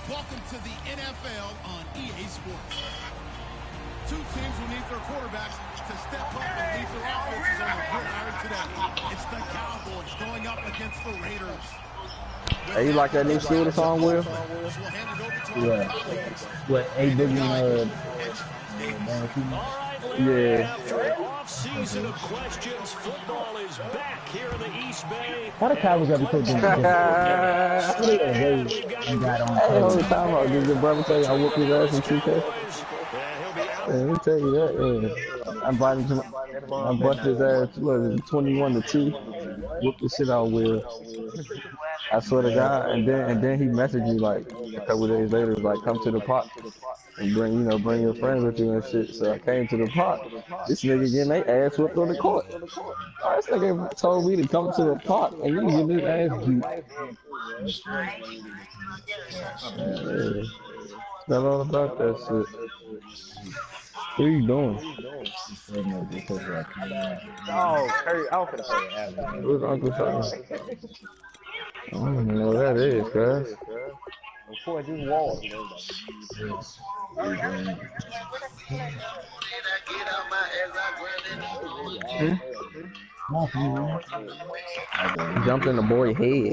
Welcome to the NFL on EA Sports. Two teams who need their quarterbacks to step up and lead their offenses on the gridiron today. It's the Cowboys going up against the Raiders. Hey, you like that new shooter song, Will? Yeah. What, A-Boogie, yeah. Off-season of questions, football is back here in the East Bay. How the Cowboys got to put them Hey, hold the time out. Did your brother tell you I whooped his ass in 2K? Yeah, let me tell you that, yeah. I busted his ass, what is it, 21-2. Whooped the shit out with. I swear to God, and then he messaged me like a couple days later, like come to the park and bring your friends with you and shit. So I came to the park. This nigga getting their ass whooped on the court. This nigga told me to come to the park and you get his ass beat. Yeah. Not all about that shit. What are you doing? Oh, Curry, I was gonna say that. Who's Uncle Sam? I don't even know what that is, guys. Of course, this wall. Jumped in the boy's head.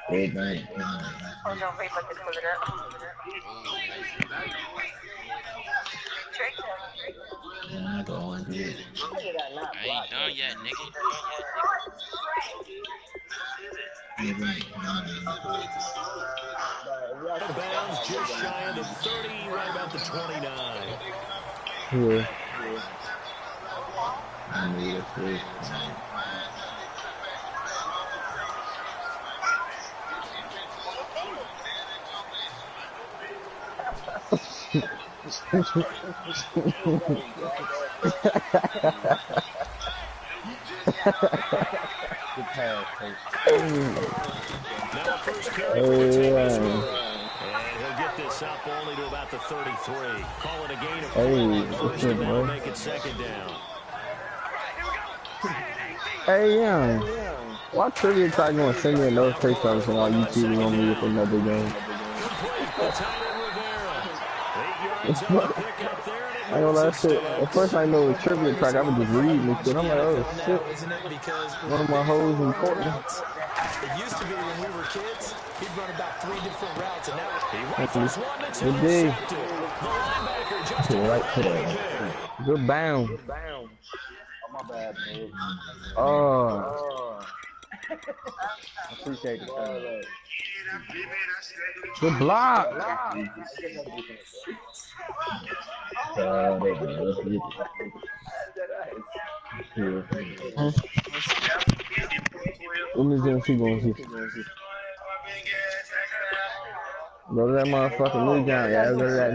I ain't done yet, nigga. Out of bounds, just shy of the 30, right about the 29. Yeah. Good pass, coach. Now a first carry for Tavis Murray. And he'll get this up only to about the 33. Call it a gain of 4 on first, and that'll make it second down. Hey, young. Why Trivia Try gonna send me a notification on all YouTube on me with another game? I know that shit. At first I know it was Trivia Track, I was just reading this shit. I'm like, oh shit. One of my hoes in Portland. It used to be when we were kids, he'd run about 3 different routes, and now Good day. Right today. Good bound. Oh, my bad, man. Oh. I appreciate it. Good block. Let me just see going to see. Go to that motherfucking new John. Yeah, go to that.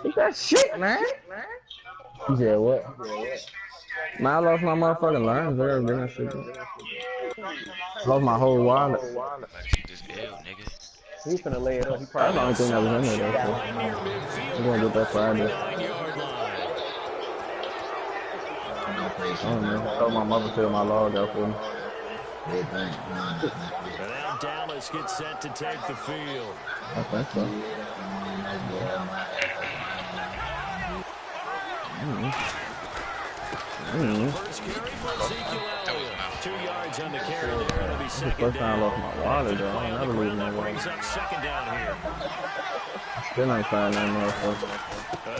Get that shit, man. You said what? Man, I lost my motherfucking lines there. Then I should lost my whole wallet. He's gonna lay it up. That's the only thing that was in there, though. I'm gonna get that Friday. I don't know. I told my mother to my log out for me. Now Dallas gets set to take the field. I think so. First carry for Ezekiel Elliott. 2 yards on the carry there. It'll be second First time I down. lost my wallet, though. I never lose my wallet. Brings up second down here. Still ain't finding that motherfucker.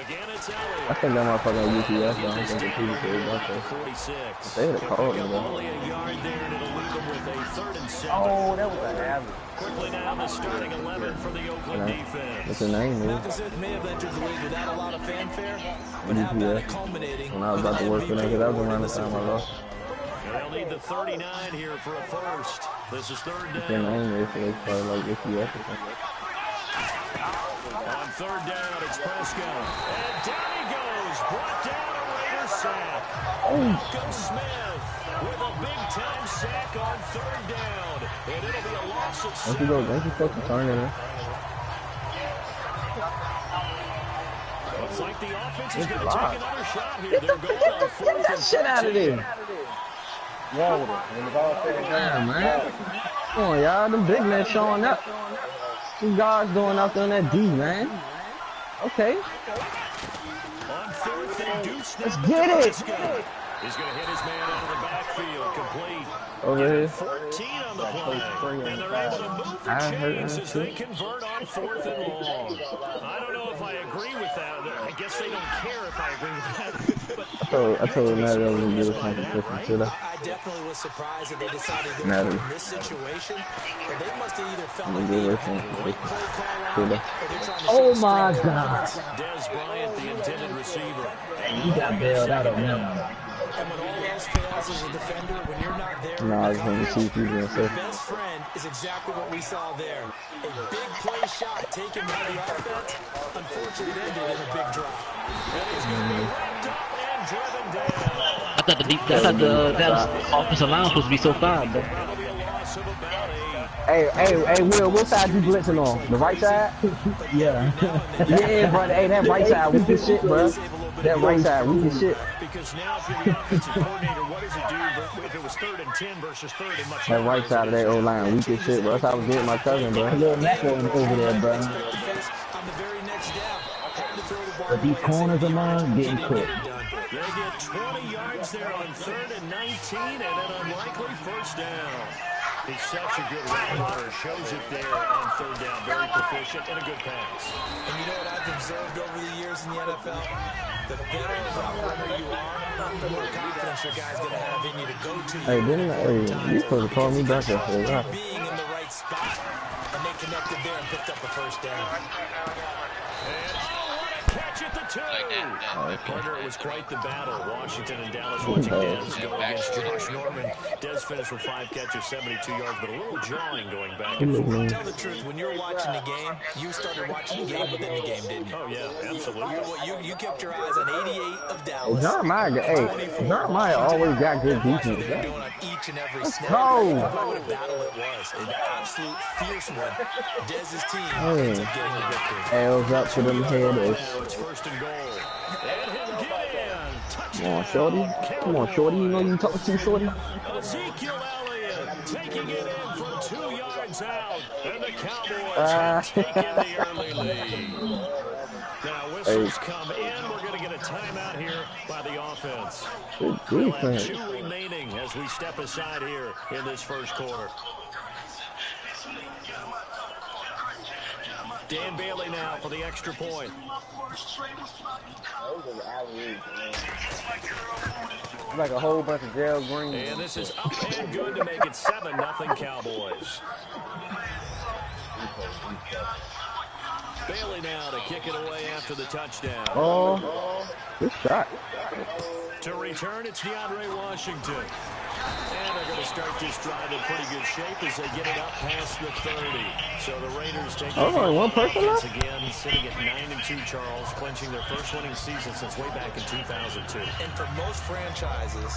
Again, it's Elliott. I think that motherfucker on UPS, though. I don't think the people said about that. 46. They had a call, though. Only a yard there, and it'll leave them with a 3rd and 7. Oh, that was an average. Quickly now the starting 11 for the Oakland defense. What's her name, man? Malcolm may have entered the league without a lot of fanfare, but how UPS. about it culminating When I was about to work for them, because that was around the time I lost. And they'll need the 39 here for a first. This is 3rd Their down. name is, so they probably like UPS or something. On 3rd down, it's Prescott. And down he goes. Brought down a Raider sack. Malcolm Smith with a big-time sack on 3rd down. And it'll be a loss of 7. Don't you fucking turn it in. Looks like the offense is going to take another shot here. They're going on 4th the shit out of this. Roll with it. When it's all said and Yeah, done, man. Come on, y'all. Them big men showing up. Two guards doing out there on that D, man. Okay. On fourth and deuce, Let's get it. he's going to hit his man out of the backfield, complete. Over here. 14 on the play, and they're able to move the chains as they convert on fourth and long. I don't know if I agree with that. I guess they don't care if I agree with that. I told him that I was going to give us something different to that. I definitely was surprised that they decided to go in this situation. But they must have either felt like they had a great play call on, or they're trying to Oh show my strength. God. Des Bryant, the intended receiver. You got bailed out on him. And when all else fails as a defender, when you're not there, No, I was going to see if you were going to your say. best friend is exactly what we saw there. A big play shot taken by the offense. Unfortunately, it ended in a big drop. And he's going to be wrapped up and driven down. I thought the Dallas offensive line was supposed to be so far, but That'll be a loss of about Hey, 8. Will, what side you blitzing on? The right side? Yeah. Yeah, brother. Hey, that right side weak as shit, bro. That right side weak as shit. Because now if you're the offensive coordinator, what does it do if it was 3rd and 10 versus 3rd and much That right side of that old line weak as shit, bro. That's how I was getting my cousin, bro. Little Mac over there, bro. On the very next down, hard to throw the ball But these corners of mine getting cooked. They get 20 yards there on 3rd and 19 and an unlikely first down. He's such a good route runner. Shows it there on 3rd down. Very proficient and a good pass. And you know what I've observed over the years in the NFL? The better route runner you are, the more confidence your guy's going to have in you to go to you. You supposed to call me back there for that. Being in the right spot. And they connected there and picked up the first down. And what a catch at the 2. Partner, it was quite the battle. Washington and Dallas watching Dez go against Josh Norman. Dez finished with 5 catches, 72 yards, but a little jawing going back and forth. Tell the truth, when you're watching the game, you started watching the game within the game, didn't you? Oh, yeah, absolutely. You kept your eyes on 88 of Dallas. Jeremiah always got good defense. They're doing on each and every snap. go. What a battle it was. An absolute fierce one. Dez's team ends up getting the victory. L's up to them headers. Now it's 1st and goal. And he'll get in. Come on, Shorty. Come on, Shorty. You know you talking to Shorty. Ezekiel Elliott taking it in from 2 yards out. And the Cowboys have taken the early lead. Now whistles come in. We're going to get a timeout here by the offense. We'll have 2 remaining as we step aside here in this first quarter. Dan Bailey now for the extra point. like a whole bunch of gel green. And this is up and good to make it 7-0 Cowboys. Bailey now to kick it away after the touchdown. Oh, good shot. To return, it's DeAndre Washington. And they're going to start this drive in pretty good shape as they get it up past the 30. So the Raiders take the one person left? again, sitting at 9-2, Charles, clinching their first winning season since way back in 2002. And for most franchises,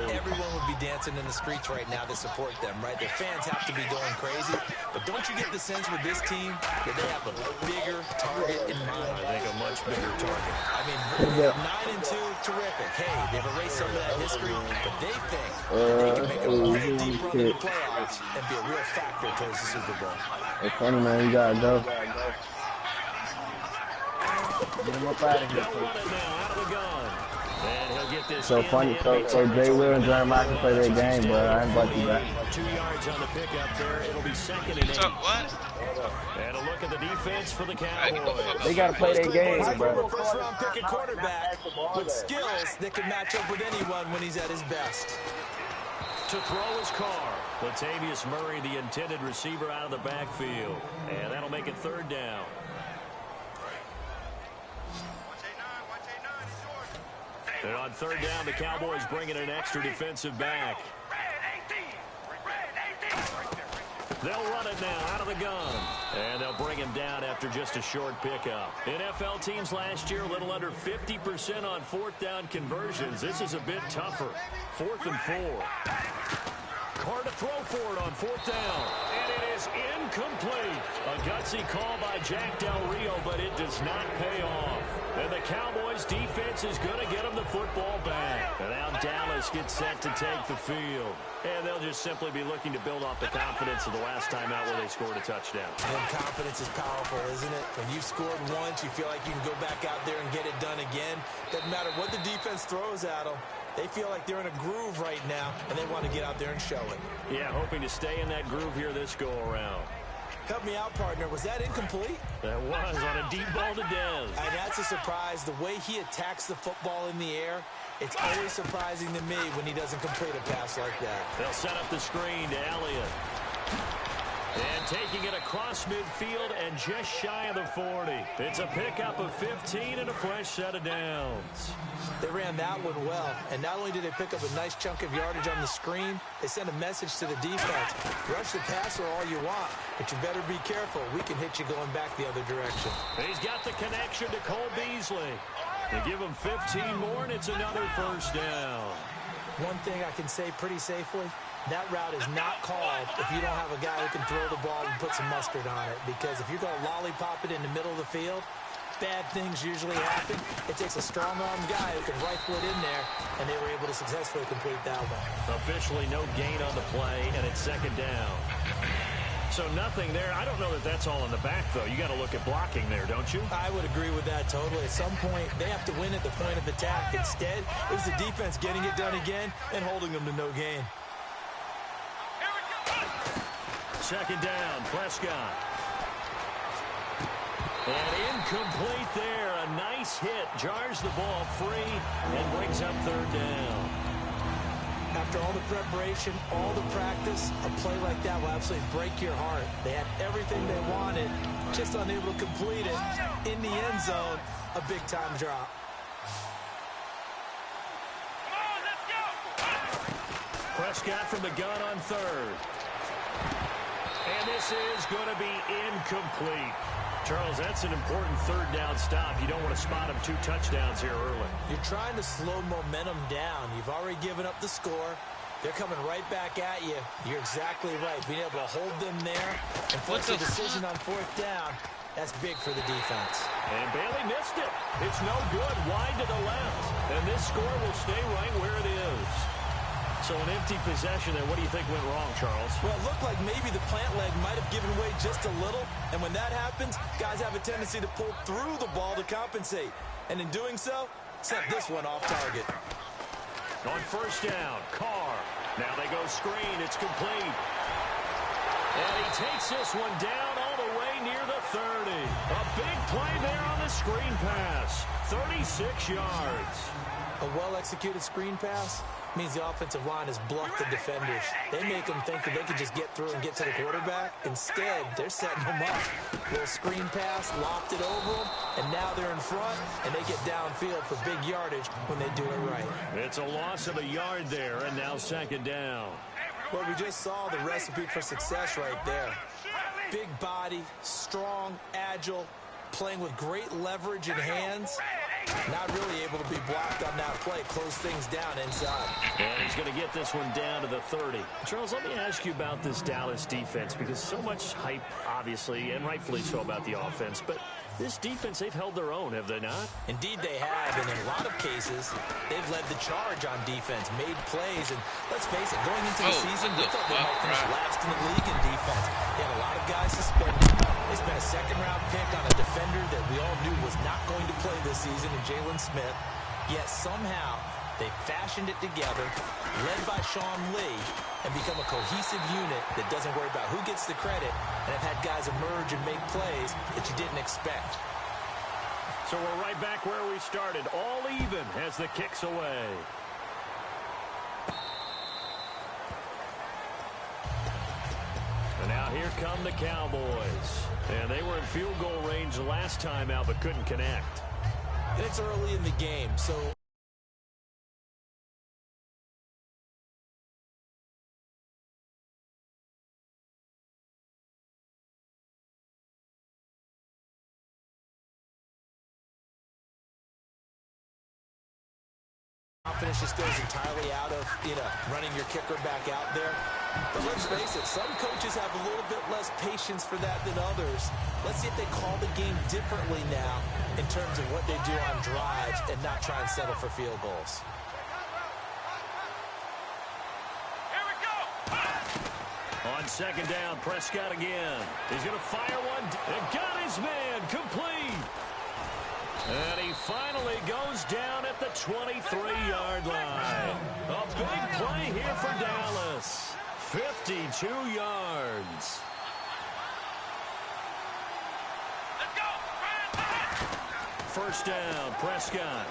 everyone would be dancing in the streets right now to support them, right? Their fans have to be going crazy. But don't you get the sense with this team that they have a bigger target in mind? I think a much bigger target. I mean, 9-2, terrific. Hey, they've erased some of that history, but they think they can make a real deep run in the playoffs and be a real factor towards the Super Bowl. It's funny, man. You gotta go. Get him up out of here. They'll run it now out of the gun. And he'll get this So funny. So Jay Will and Jeremiah can play their game, bro. I ain't about you back. 2 yards on the pickup there. It'll be 2nd and 8. What's up, what? And a look at the defense for the Cowboys. They gotta play their game, bro. First round pick at quarterback with skills that can match up with anyone when he's at his best. To throw his car. Latavius Murray, the intended receiver, out of the backfield. And that'll make it 3rd down. And on 3rd down, the Cowboys bring in an extra defensive back. They'll run it now out of the gun. And they'll bring him down after just a short pickup. NFL teams last year, a little under 50% on 4th down conversions. This is a bit tougher. 4th and 4. Carr to throw for it on 4th down. And it is incomplete. A gutsy call by Jack Del Rio, but it does not pay off. And the Cowboys defense is going to get him the football back. And now offense gets set to take the field. And they'll just simply be looking to build off the confidence of the last time out where they scored a touchdown. And confidence is powerful, isn't it? When you've scored once, you feel like you can go back out there and get it done again. Doesn't matter what the defense throws at them. They feel like they're in a groove right now, and they want to get out there and show it. Yeah, hoping to stay in that groove here this go-around. Help me out, partner. Was that incomplete? That was on a deep ball to Dez. And that's a surprise. The way he attacks the football in the air, it's always surprising to me when he doesn't complete a pass like that. They'll set up the screen to Elliott. And taking it across midfield and just shy of the 40. It's a pickup of 15 and a fresh set of downs. They ran that one well, and not only did they pick up a nice chunk of yardage on the screen, they sent a message to the defense. Rush the passer all you want, but you better be careful. We can hit you going back the other direction. He's got the connection to Cole Beasley. They give him 15 more, and it's another first down. One thing I can say pretty safely, that route is not called if you don't have a guy who can throw the ball and put some mustard on it. Because if you're going to lollipop it in the middle of the field, bad things usually happen. It takes a strong-armed guy who can rifle it in there, and they were able to successfully complete that one. Officially no gain on the play, and it's second down. So nothing there. I don't know that that's all in the back, though. You got to look at blocking there, don't you? I would agree with that totally. At some point, they have to win at the point of attack. Instead, it was the defense getting it done again and holding them to no gain. Second down, Prescott. And incomplete there. A nice hit. Jars the ball free and brings up third down. After all the preparation, all the practice, a play like that will absolutely break your heart. They had everything they wanted, just unable to complete it. In the end zone, a big-time drop. Prescott from the gun on third. And this is going to be incomplete. Charles, that's an important third down stop. You don't want to spot him 2 touchdowns here early. You're trying to slow momentum down. You've already given up the score. They're coming right back at you. You're exactly right. Being able to hold them there and force a decision on fourth down, that's big for the defense. And Bailey missed it. It's no good. Wide to the left. And this score will stay right where it is. So an empty possession there. What do you think went wrong, Charles? Well, it looked like maybe the plant leg might have given way just a little. And when that happens, guys have a tendency to pull through the ball to compensate. And in doing so, sent this one off target. On first down, Carr. Now they go screen. It's complete. And he takes this one down all the way near the 30. A big play there on the screen pass. 36 yards. A well-executed screen pass means the offensive line has bluffed the defenders. They make them think that they can just get through and get to the quarterback. Instead, they're setting them up. Little screen pass, lopped it over them, and now they're in front, and they get downfield for big yardage when they do it right. It's a loss of a yard there, and now second down. Well, we just saw the recipe for success right there. Big body, strong, agile, playing with great leverage in hands. Not really able to be blocked on that play. Close things down inside. And he's going to get this one down to the 30. Charles, let me ask you about this Dallas defense, because so much hype, obviously, and rightfully so about the offense. But this defense, they've held their own, have they not? Indeed they have, and in a lot of cases, they've led the charge on defense, made plays, and let's face it, going into the season, we thought they might finish last in the league in defense. They had a lot of guys suspended. They spent a second-round pick on a defender that we all knew was not going to play this season in Jalen Smith, yet somehow they fashioned it together, led by Sean Lee, and become a cohesive unit that doesn't worry about who gets the credit, and have had guys emerge and make plays that you didn't expect. So we're right back where we started, all even as the kick's away. And now here come the Cowboys. And they were in field goal range last time out, but couldn't connect. And it's early in the game, so confidence just goes entirely out of, running your kicker back out there. But let's face it, some coaches have a little bit less patience for that than others. Let's see if they call the game differently now in terms of what they do on drives and not try and settle for field goals. On second down, Prescott again. He's going to fire one. And got his man complete. And he finally goes down at the 23-yard line. A big play here for Dallas. 52 yards. First down, Prescott.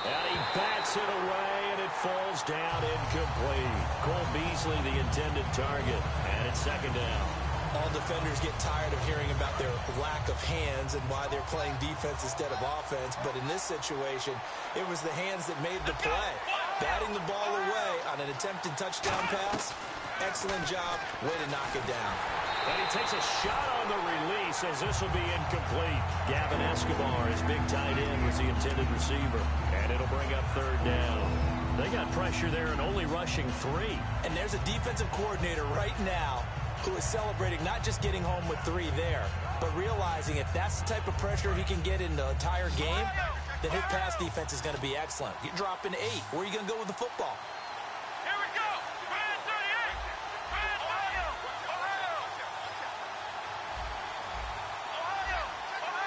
And he bats it away, and it falls down incomplete. Cole Beasley, the intended target, and it's second down. All defenders get tired of hearing about their lack of hands and why they're playing defense instead of offense. But in this situation, it was the hands that made the play. Batting the ball away on an attempted touchdown pass. Excellent job. Way to knock it down. And he takes a shot on the release as this will be incomplete. Gavin Escobar, his big tight end, was the intended receiver. And it'll bring up third down. They got pressure there and only rushing 3. And there's a defensive coordinator right now who is celebrating not just getting home with 3 there, but realizing if that's the type of pressure he can get in the entire game, then his pass defense is going to be excellent. You're dropping 8. Where are you going to go with the football? Here we go. Brand 38. Brand Ohio. Ohio. Ohio. Ohio.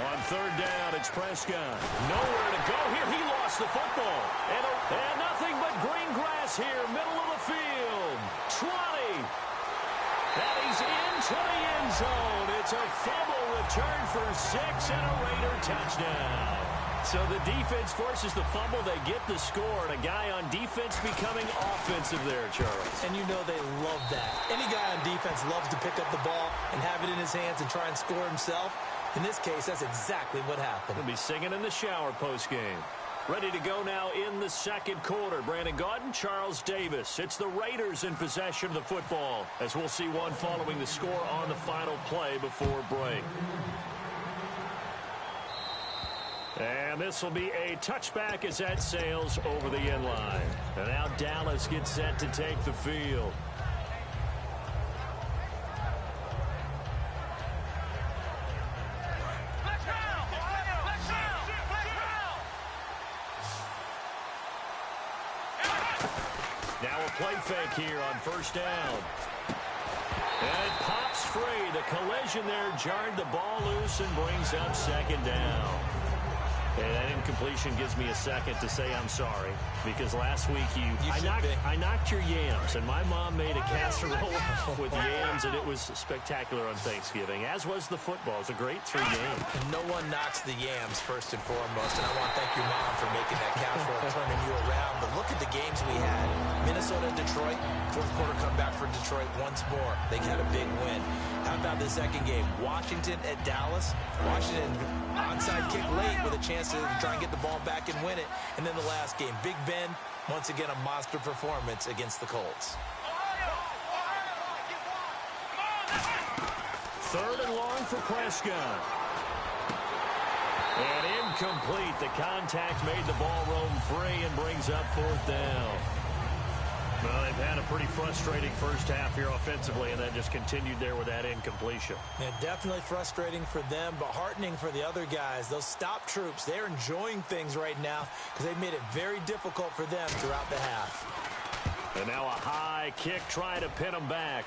On third down, it's Prescott. Nowhere to go here. He lost the football. And nothing but green grass here, middle of the field. 20. And he's into the end zone. It's a fumble return for 6 and a Raider touchdown. So the defense forces the fumble. They get the score. And a guy on defense becoming offensive there, Charles. And you know they love that. Any guy on defense loves to pick up the ball and have it in his hands and try and score himself. In this case, that's exactly what happened. He'll be singing in the shower postgame. Ready to go now in the second quarter. Brandon Gaudin, Charles Davis. It's the Raiders in possession of the football, as we'll see one following the score on the final play before break. And this will be a touchback as that sails over the end line. And now Dallas gets set to take the field. Play fake here on first down. And it pops free. The collision there jarred the ball loose and brings up second down. Okay, that incompletion gives me a second to say I'm sorry, because last week I knocked your yams, and my mom made a casserole with yams, and it was spectacular on Thanksgiving, as was the football. It was a great 3 game. No one knocks the yams first and foremost, and I want to thank your mom for making that casserole, turning you around. But look at the games we had. Minnesota, Detroit, fourth quarter comeback for Detroit once more. They had a big win. How about the second game? Washington at Dallas. Washington onside kick late with a chance to try and get the ball back and win it. And then the last game, Big Ben, once again a monster performance against the Colts. Third and long for Prescott. And incomplete. The contact made the ball roam free and brings up fourth down. Well, they've had a pretty frustrating first half here offensively, and then just continued there with that incompletion. Yeah, definitely frustrating for them, but heartening for the other guys. Those stop troops, they're enjoying things right now because they've made it very difficult for them throughout the half. And now a high kick trying to pin them back.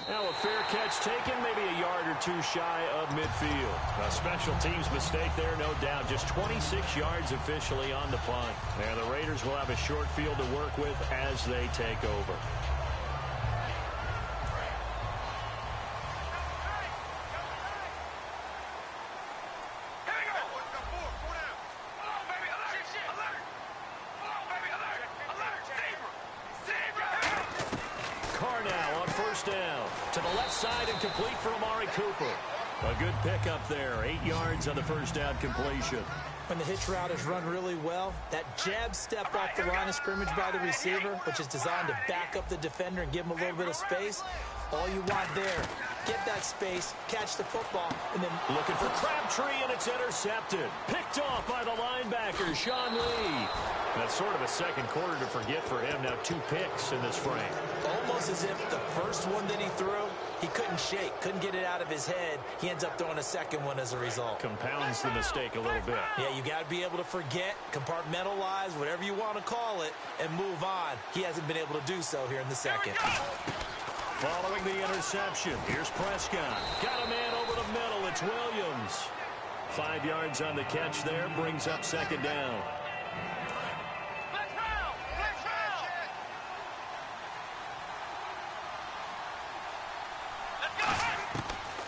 Now a fair catch taken, maybe a yard or 2 shy of midfield. A special teams mistake there, no doubt. Just 26 yards officially on the punt. And the Raiders will have a short field to work with as they take over. To the left side and complete for Amari Cooper. A good pickup there. 8 yards on the first down completion. When the hitch route is run really well, that jab step off the line of scrimmage by the receiver, which is designed to back up the defender and give him a little bit of space, all you want there, get that space, catch the football, and then looking for Crabtree, and it's intercepted. Picked off by the linebacker, Sean Lee. That's sort of a second quarter to forget for him. Now 2 picks in this frame. Almost as if the first one that he threw He couldn't shake, couldn't get it out of his head. He ends up throwing a second one as a result. Compounds the mistake a little bit. Yeah, you got to be able to forget, compartmentalize, whatever you want to call it, and move on. He hasn't been able to do so here in the second. Following the interception, here's Prescott. Got a man over the middle. It's Williams. 5 yards on the catch there, brings up second down.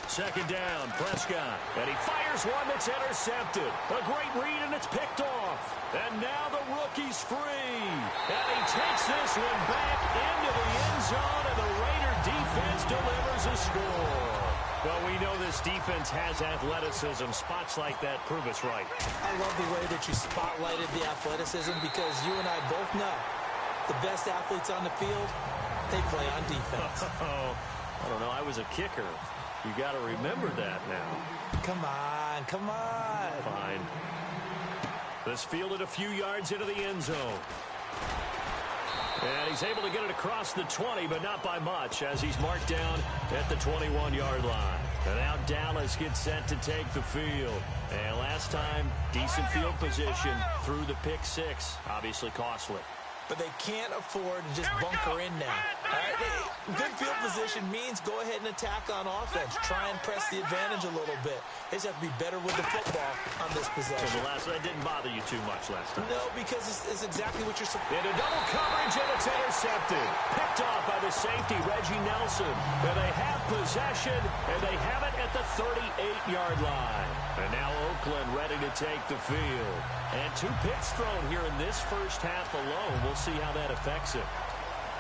Second down, Prescott. And he fires one that's intercepted. A great read, and it's picked off. And now the rookie's free. And he takes this one back into the end zone, and the Raider defense delivers a score. Well, we know this defense has athleticism. Spots like that prove us right. I love the way that you spotlighted the athleticism because you and I both know the best athletes on the field, they play on defense. I don't know. I was a kicker. You got to remember that now. Come on, come on. Fine. This fielded a few yards into the end zone. And he's able to get it across the 20, but not by much, as he's marked down at the 21-yard line. And now Dallas gets set to take the field. And last time, decent field position through the pick six. Obviously costly. But they can't afford to just bunker in now. All right? Good field position means go ahead and attack on offense. Try and press the advantage a little bit. They just have to be better with the football on this possession. So that didn't bother you too much last time. No, because it's exactly what you're supposed to. Into double coverage, and it's intercepted. Picked off by the safety, Reggie Nelson. And they have possession, and they have it at the 38-yard line. And now Oakland ready to take the field. And 2 picks thrown here in this first half alone. We'll see how that affects it.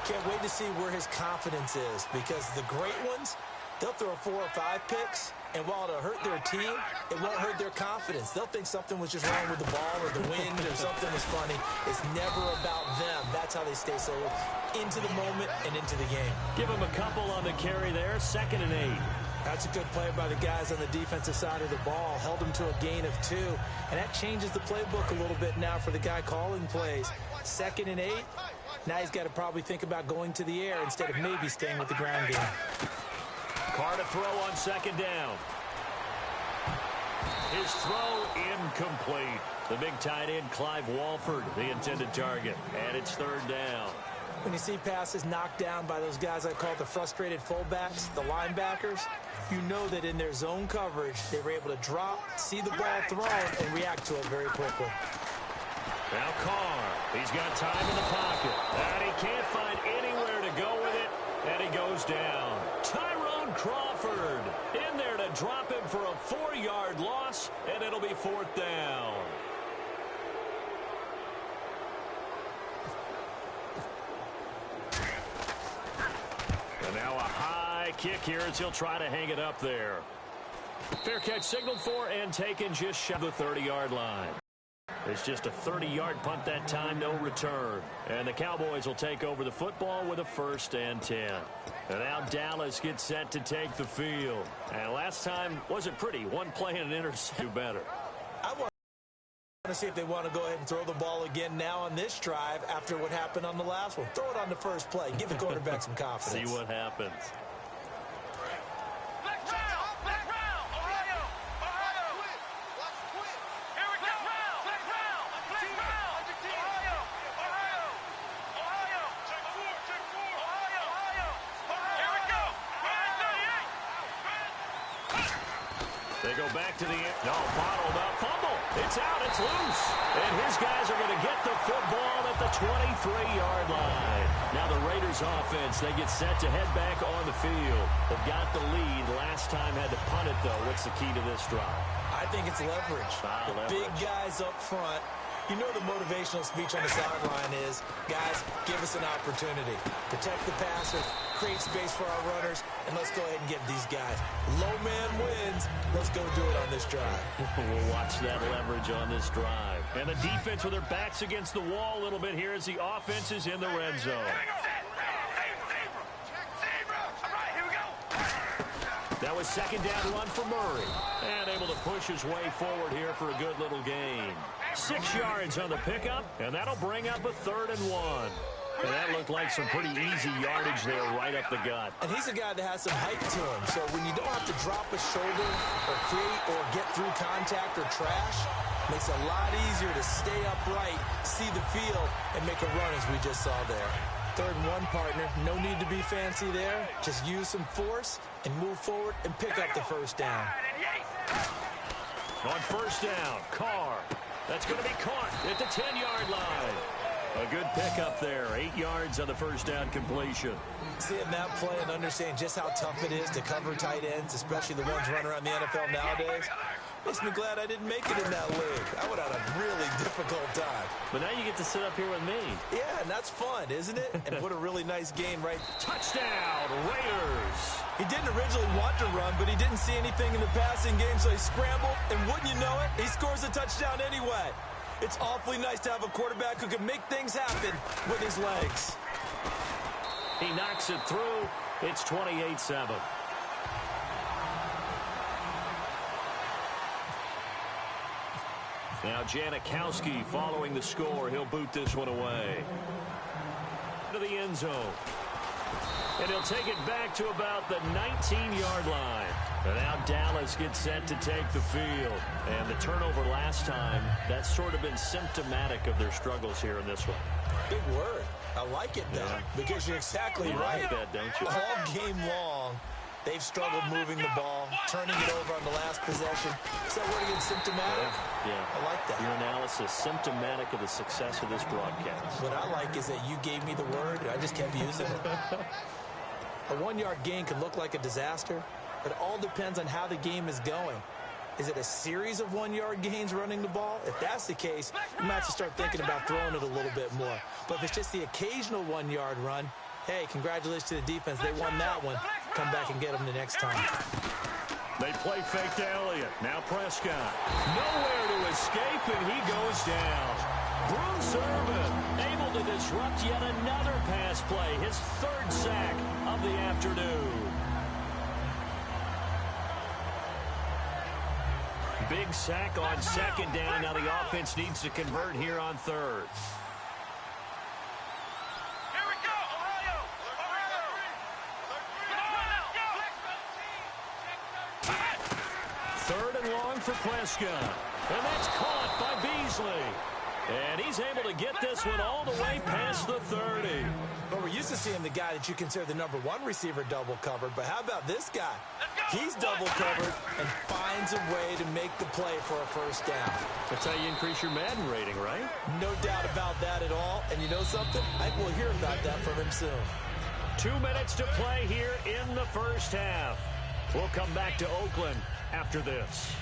Can't wait to see where his confidence is, because the great ones, they'll throw 4 or 5 picks, and while it'll hurt their team, it won't hurt their confidence. They'll think something was just wrong with the ball or the wind or something was funny. It's never about them. That's how they stay so into the moment and into the game. Give them a couple on the carry there, 2nd and 8. That's a good play by the guys on the defensive side of the ball. Held them to a gain of 2. And that changes the playbook a little bit now for the guy calling plays. 2nd and 8. Now he's got to probably think about going to the air instead of maybe staying with the ground game. Carr to throw on 2nd down. His throw incomplete. The big tight end, Clive Walford, the intended target. And it's 3rd down. When you see passes knocked down by those guys I call the frustrated fullbacks, the linebackers, you know that in their zone coverage, they were able to drop, see the ball thrown, and react to it very quickly. Now Carr, he's got time in the pocket, and he can't find anywhere to go with it, and he goes down. Tyrone Crawford in there to drop him for a 4-yard loss, and it'll be 4th down. And now a high kick here as he'll try to hang it up there. Fair catch signaled for and taken just shy of the 30-yard line. It's just a 30-yard punt that time, no return. And the Cowboys will take over the football with a 1st and 10. And now Dallas gets set to take the field. And last time wasn't pretty. One play and an interception better. I want to see if they want to go ahead and throw the ball again now on this drive after what happened on the last one. Throw it on the first play. Give the quarterback some confidence. See what happens. They go back to the end. No, bottled up. Fumble. It's out. It's loose. And his guys are going to get the football at the 23-yard line. Now the Raiders offense, they get set to head back on the field. They've got the lead. Last time had to punt it, though. What's the key to this drive? I think it's leverage. Big guys up front. You know the motivational speech on the sideline is, guys, give us an opportunity. Protect the passer, create space for our runners, and let's go ahead and get these guys. Low man wins. Let's go do it on this drive. We'll watch that leverage on this drive. And the defense with their backs against the wall a little bit here as the offense is in the red zone. That was 2nd down run for Murray. And able to push his way forward here for a good little gain. 6 yards on the pickup, and that'll bring up a 3rd and 1. And that looked like some pretty easy yardage there right up the gut. And he's a guy that has some height to him. So when you don't have to drop a shoulder or create or get through contact or trash, makes it a lot easier to stay upright, see the field, and make a run as we just saw there. 3rd and 1, partner. No need to be fancy there. Just use some force and move forward and pick up the first down. On first down, Carr. That's going to be caught at the 10-yard line. A good pickup there. 8 yards on the first down completion. Seeing that play and understanding just how tough it is to cover tight ends, especially the ones running around the NFL nowadays, makes me glad I didn't make it in that league. I would have had a really difficult time. But now you get to sit up here with me. Yeah, and that's fun, isn't it? And what a really nice game, right? Touchdown, Raiders. He didn't originally want to run, but he didn't see anything in the passing game, so he scrambled, and wouldn't you know it, he scores a touchdown anyway. It's awfully nice to have a quarterback who can make things happen with his legs. He knocks it through. It's 28-7. Now Janikowski following the score. He'll boot this one away to the end zone. And he'll take it back to about the 19-yard line. And now Dallas gets set to take the field. And the turnover last time, that's sort of been symptomatic of their struggles here in this one. Big word. I like it, though, because you're exactly right. Like that, don't you? All game long, they've struggled moving the ball, turning it over on the last possession. Is that word again, symptomatic? Yeah. I like that. Your analysis, symptomatic of the success of this broadcast. What I like is that you gave me the word, and I just kept using it. A 1-yard gain can look like a disaster, but it all depends on how the game is going. Is it a series of 1-yard gains running the ball? If that's the case, you might have to start thinking about throwing it a little bit more. But if it's just the occasional 1-yard run, hey, congratulations to the defense. They won that one. Come back and get them the next time. They play fake to Elliott. Now Prescott. Nowhere to escape, and he goes down. Bruce Irvin able to disrupt yet another pass play. His 3rd sack of the afternoon. Big sack on 2nd down. Now the offense needs to convert here on 3rd. Here we go, Ohio! Ohio! 3rd and long for Prescott. And that's caught by Beasley. And he's able to get this one all the way past the 30. But we're used to seeing the guy that you consider the #1 receiver double covered. But how about this guy? He's double covered and finds a way to make the play for a first down. That's how you increase your Madden rating, right? No doubt about that at all. And you know something? I think we'll hear about that from him soon. 2 minutes to play here in the first half. We'll come back to Oakland after this.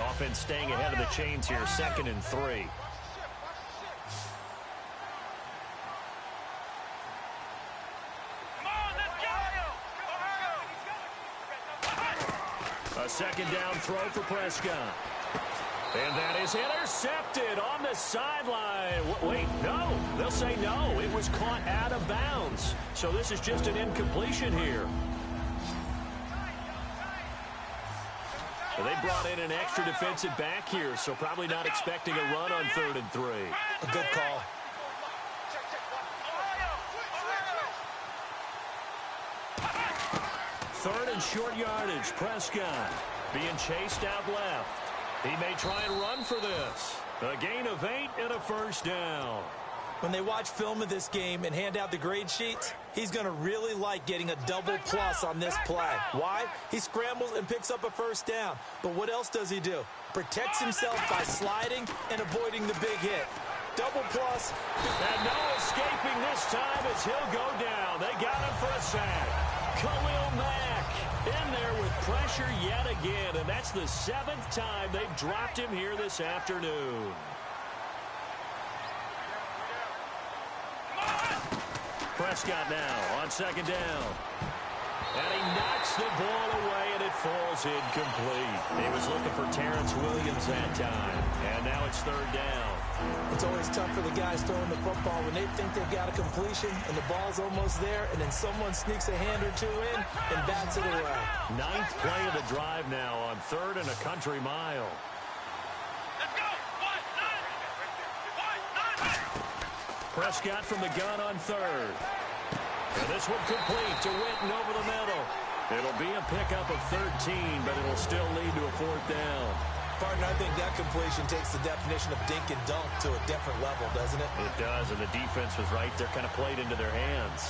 Offense staying ahead of the chains here, 2nd and 3. Come on, let's go! A 2nd down throw for Prescott. And that is intercepted on the sideline. Wait, no. They'll say no. It was caught out of bounds. So this is just an incompletion here. Well, they brought in an extra defensive back here, so probably not expecting a run on 3rd and 3. A good call. 3rd and short yardage. Prescott being chased out left. He may try and run for this. A gain of 8 and a first down. When they watch film of this game and hand out the grade sheets, he's going to really like getting a double plus on this play. Why? He scrambles and picks up a first down. But what else does he do? Protects himself by sliding and avoiding the big hit. Double plus. And no escaping this time as he'll go down. They got him for a sack. Khalil Mack in there with pressure yet again. And that's the 7th time they've dropped him here this afternoon. Prescott now on 2nd down. And he knocks the ball away, and it falls incomplete. He was looking for Terrence Williams that time. And now it's third down. It's always tough for the guys throwing the football when they think they've got a completion and the ball's almost there, and then someone sneaks a hand or two in and bats it away. Ninth play of the drive now on 3rd and a country mile. Let's go. Prescott from the gun on 3rd. And this one complete to Witten over the middle. It'll be a pickup of 13, but it'll still lead to a 4th down. Partner, I think that completion takes the definition of dink and dunk to a different level, doesn't it? It does, and the defense was right there, kind of played into their hands.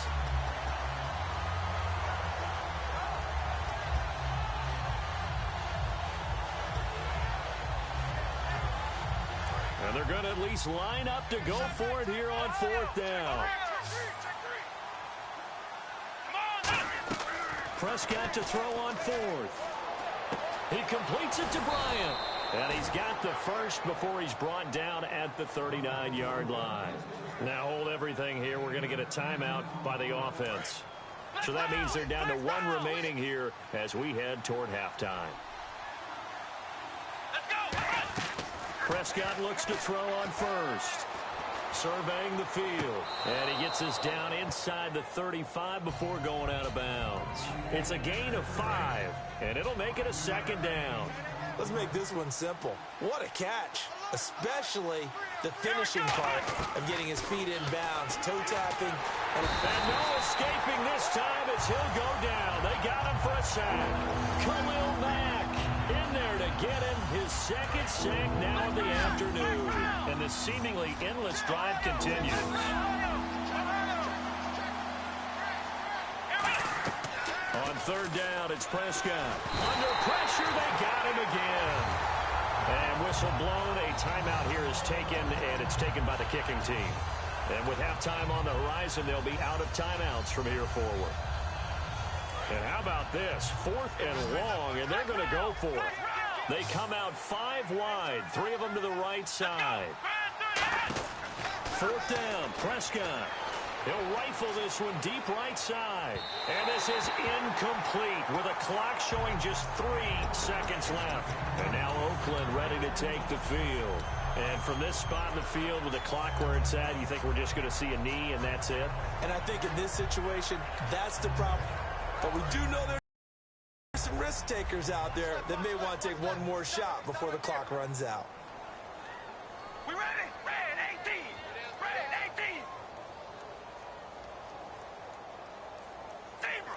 And they're going to at least line up to go for it here on 4th down. Prescott to throw on 4th. He completes it to Bryant. And he's got the first before he's brought down at the 39-yard line. Now hold everything here. We're going to get a timeout by the offense. So that means they're down to 1 remaining here as we head toward halftime. Prescott looks to throw on 1st. Surveying the field. And he gets us down inside the 35 before going out of bounds. It's a gain of 5, and it'll make it a 2nd down. Let's make this one simple. What a catch, especially the finishing part of getting his feet in bounds, toe tapping. And no escaping this time as he'll go down. They got him for a sack. Khalil Mack in there to get him his 2nd sack now of the afternoon. And the seemingly endless drive continues. On 3rd down, it's Prescott. Under pressure, they got him again. And whistle blown, a timeout here is taken, and it's taken by the kicking team. And with halftime on the horizon, they'll be out of timeouts from here forward. And how about this? 4th and long, and they're going to go for it. They come out 5 wide, 3 of them to the right side. 4th down, Prescott. He'll rifle this one deep right side. And this is incomplete with a clock showing just 3 seconds left. And now Oakland ready to take the field. And from this spot in the field with the clock where it's at, you think we're just going to see a knee and that's it? And I think in this situation, that's the problem. But we do know there's some risk takers out there that may want to take one more shot before the clock runs out. We ready? Red 18. Red 18.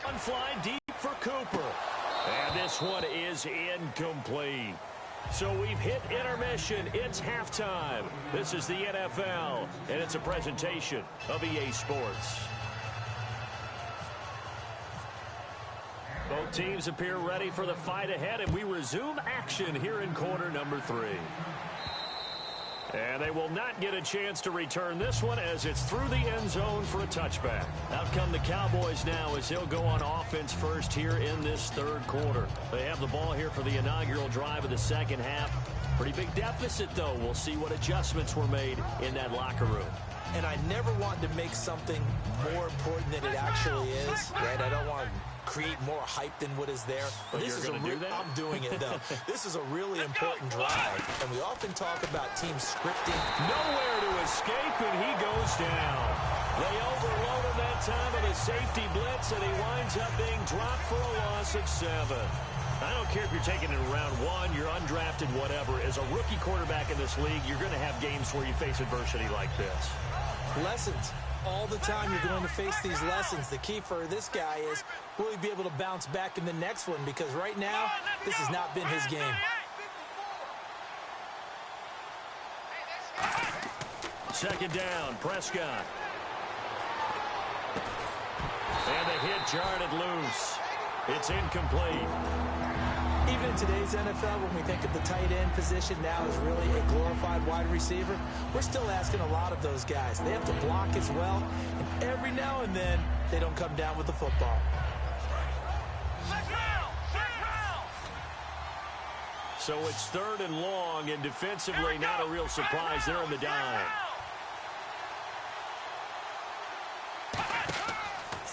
One fly deep for Cooper. And this one is incomplete. So we've hit intermission. It's halftime. This is the NFL, and it's a presentation of EA Sports. Both teams appear ready for the fight ahead, and we resume action here in quarter number 3. And they will not get a chance to return this one as it's through the end zone for a touchback. Out come the Cowboys now as they'll go on offense first here in this 3rd quarter. They have the ball here for the inaugural drive of the 2nd half. Pretty big deficit, though. We'll see what adjustments were made in that locker room. And I never want to make something more important than it actually is, right? I don't want to create more hype than what is there. But this is I'm doing it, though. This is a really important drive. And we often talk about team scripting. Nowhere to escape, and he goes down. They overload him that time with a safety blitz, and he winds up being dropped for a loss of 7. I don't care if you're taking it in round 1, you're undrafted, whatever. As a rookie quarterback in this league, you're going to have games where you face adversity like this. Lessons. All the time you're going to face these lessons. The key for this guy is will he be able to bounce back in the next one? Because right now, this has not been his game. Second down, Prescott. And the hit jarred it loose. It's incomplete. Even in today's NFL, when we think of the tight end position now as really a glorified wide receiver, we're still asking a lot of those guys. They have to block as well, and every now and then, they don't come down with the football. So it's 3rd and long, and defensively not a real surprise. They're in the dime.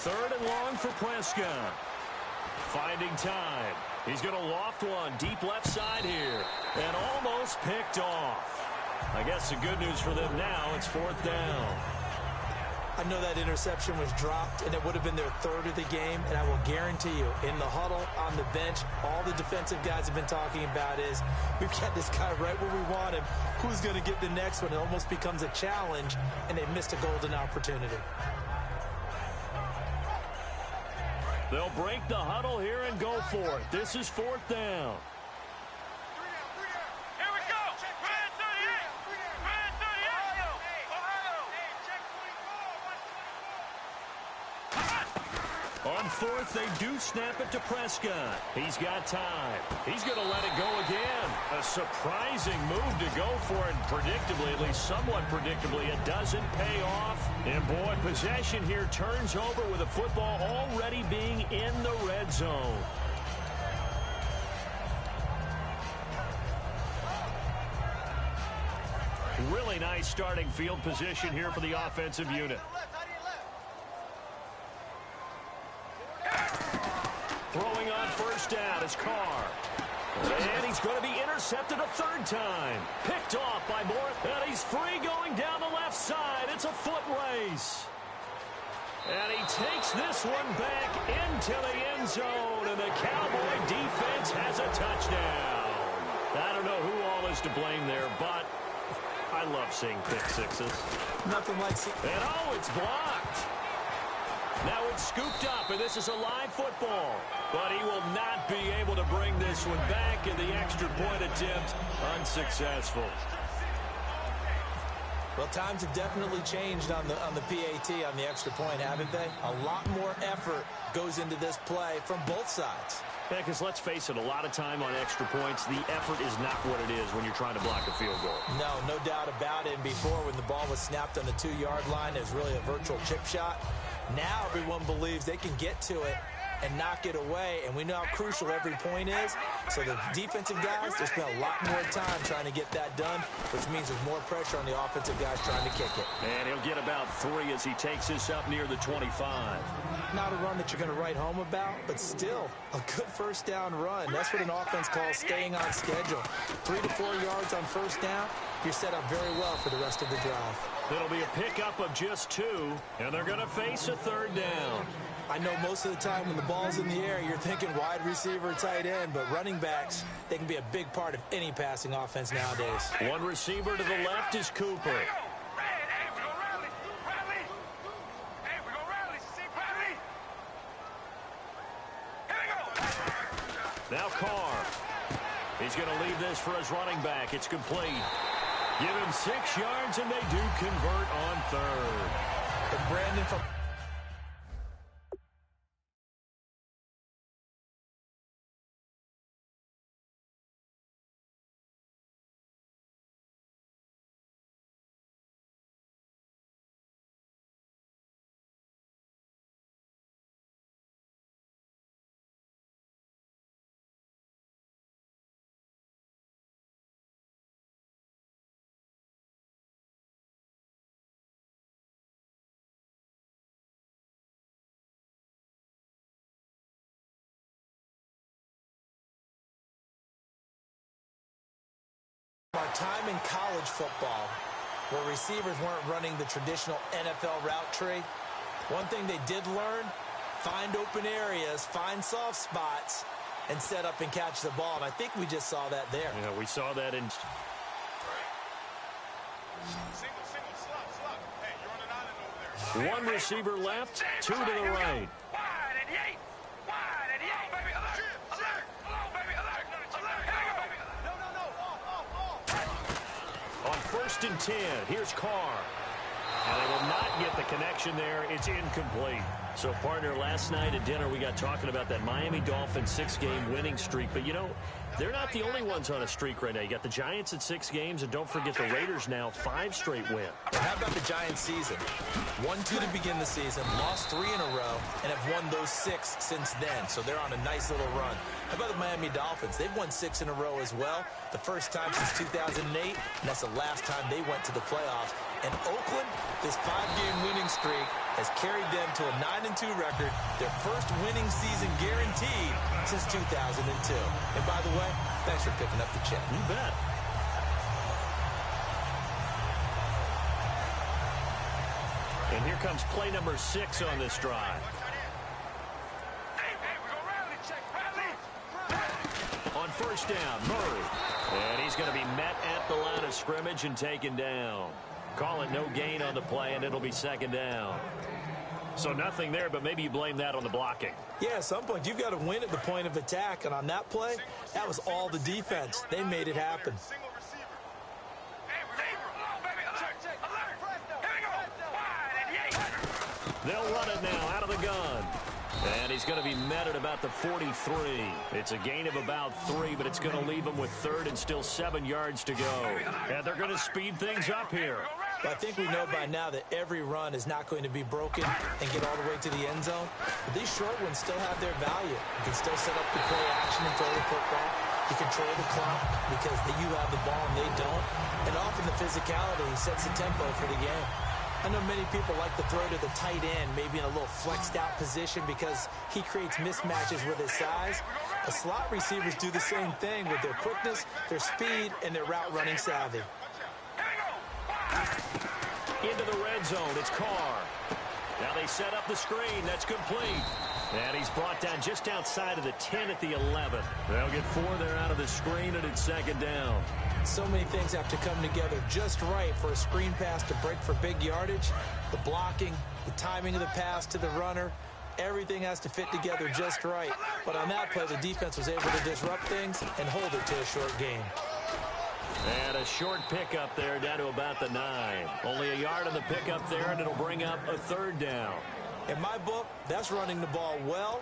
3rd 3rd and long for Prescott. finding time. He's going to loft one deep left side here. And almost picked off. I guess the good news for them now, it's 4th down. I know that interception was dropped, and it would have been their 3rd of the game, and I will guarantee you, in the huddle, on the bench, all the defensive guys have been talking about is, we've got this guy right where we want him. Who's going to get the next one? It almost becomes a challenge, and they missed a golden opportunity. They'll break the huddle here and go for it. This is 4th down. Here we go. Red 38. Red 38. Ohio. On 4th, they do snap it to Prescott. He's got time. He's going to let it go again. A surprising move to go for it. Predictably, at least somewhat predictably, it doesn't pay off. And boy, possession here turns over with the football already being in the red zone. Really nice starting field position here for the offensive unit. Throwing on 1st down is Carr. And he's going to be intercepted a 3rd time. Picked off by Morris. And he's free going down the left side. It's a foot race. And he takes this one back into the end zone. And the Cowboy defense has a touchdown. I don't know who all is to blame there, but I love seeing pick sixes. Nothing like seeing. And oh, it's blocked. Now it's scooped up, and this is a live football. But he will not be able to bring this one back, and the extra point attempt unsuccessful. Well, times have definitely changed on the PAT, on the extra point, haven't they? A lot more effort goes into this play from both sides. Yeah, because let's face it, a lot of time on extra points, the effort is not what it is when you're trying to block a field goal. No doubt about it. And before, when the ball was snapped on the 2-yard line, it was really a virtual chip shot. Now everyone believes they can get to it and knock it away, and we know how crucial every point is. So the defensive guys, they spend a lot more time trying to get that done, which means there's more pressure on the offensive guys trying to kick it. And he'll get about 3 as he takes this up near the 25. Not a run that you're going to write home about, but still a good 1st down run. That's what an offense calls staying on schedule. 3 to 4 yards on 1st down, you're set up very well for the rest of the drive. It'll be a pickup of just 2, and they're going to face a 3rd down. I know most of the time when the ball's in the air, you're thinking wide receiver, tight end, but running backs, they can be a big part of any passing offense nowadays. One receiver to the left is Cooper. Now Carr. He's going to leave this for his running back. It's complete. Give him 6 yards, and they do convert on 3rd. And Brandon from... Our time in college football, where receivers weren't running the traditional NFL route tree, one thing they did learn, find open areas, find soft spots, and set up and catch the ball. And I think we just saw that there. Yeah, we saw that in... One receiver left, 2 to the right. On 1st and 10, here's Carr. And they will not get the connection there. It's incomplete. So, partner, last night at dinner we got talking about that Miami Dolphins 6-game winning streak. But, you know, They're not the only ones on a streak right now. You got the Giants at 6 games, and don't forget the Raiders now 5 straight wins. How about the Giants season? 1-2 to begin the season, lost 3 in a row, and have won those 6 since then. So they're on a nice little run. How about the Miami Dolphins? They've won 6 in a row as well. The first time since 2008, and that's the last time they went to the playoffs. And Oakland, this 5-game winning streak has carried them to a 9-2 record, their first winning season guaranteed since 2002. And by the way, thanks for picking up the check. You bet. And here comes play number 6 on this drive. On first down, Murray. And he's going to be met at the line of scrimmage and taken down. Call it no gain on the play, and it'll be second down. So nothing there, but maybe you blame that on the blocking. Yeah, at some point, you've got to win at the point of attack. And on that play, that was all the defense. They made it happen. They'll run it now out of the gun. And he's going to be met at about the 43. It's a gain of about 3, but it's going to leave him with 3rd and still 7 yards to go. And they're going to speed things up here. But I think we know by now that every run is not going to be broken and get all the way to the end zone. But these short ones still have their value. You can still set up the play action and throw the football. You control the clock because you have the ball and they don't. And often the physicality sets the tempo for the game. I know many people like to throw to the tight end, maybe in a little flexed out position because he creates mismatches with his size. The slot receivers do the same thing with their quickness, their speed, and their route running savvy. Into the red zone, it's Carr. Now they set up the screen, that's complete. And he's brought down just outside of the 10 at the 11. They'll get 4 there out of the screen, and it's second down. So many things have to come together just right for a screen pass to break for big yardage. The blocking, the timing of the pass to the runner, everything has to fit together just right. But on that play, the defense was able to disrupt things and hold it to a short gain. And a short pickup there down to about the 9. Only a yard on the pickup there, and it'll bring up a 3rd down. In my book, that's running the ball well,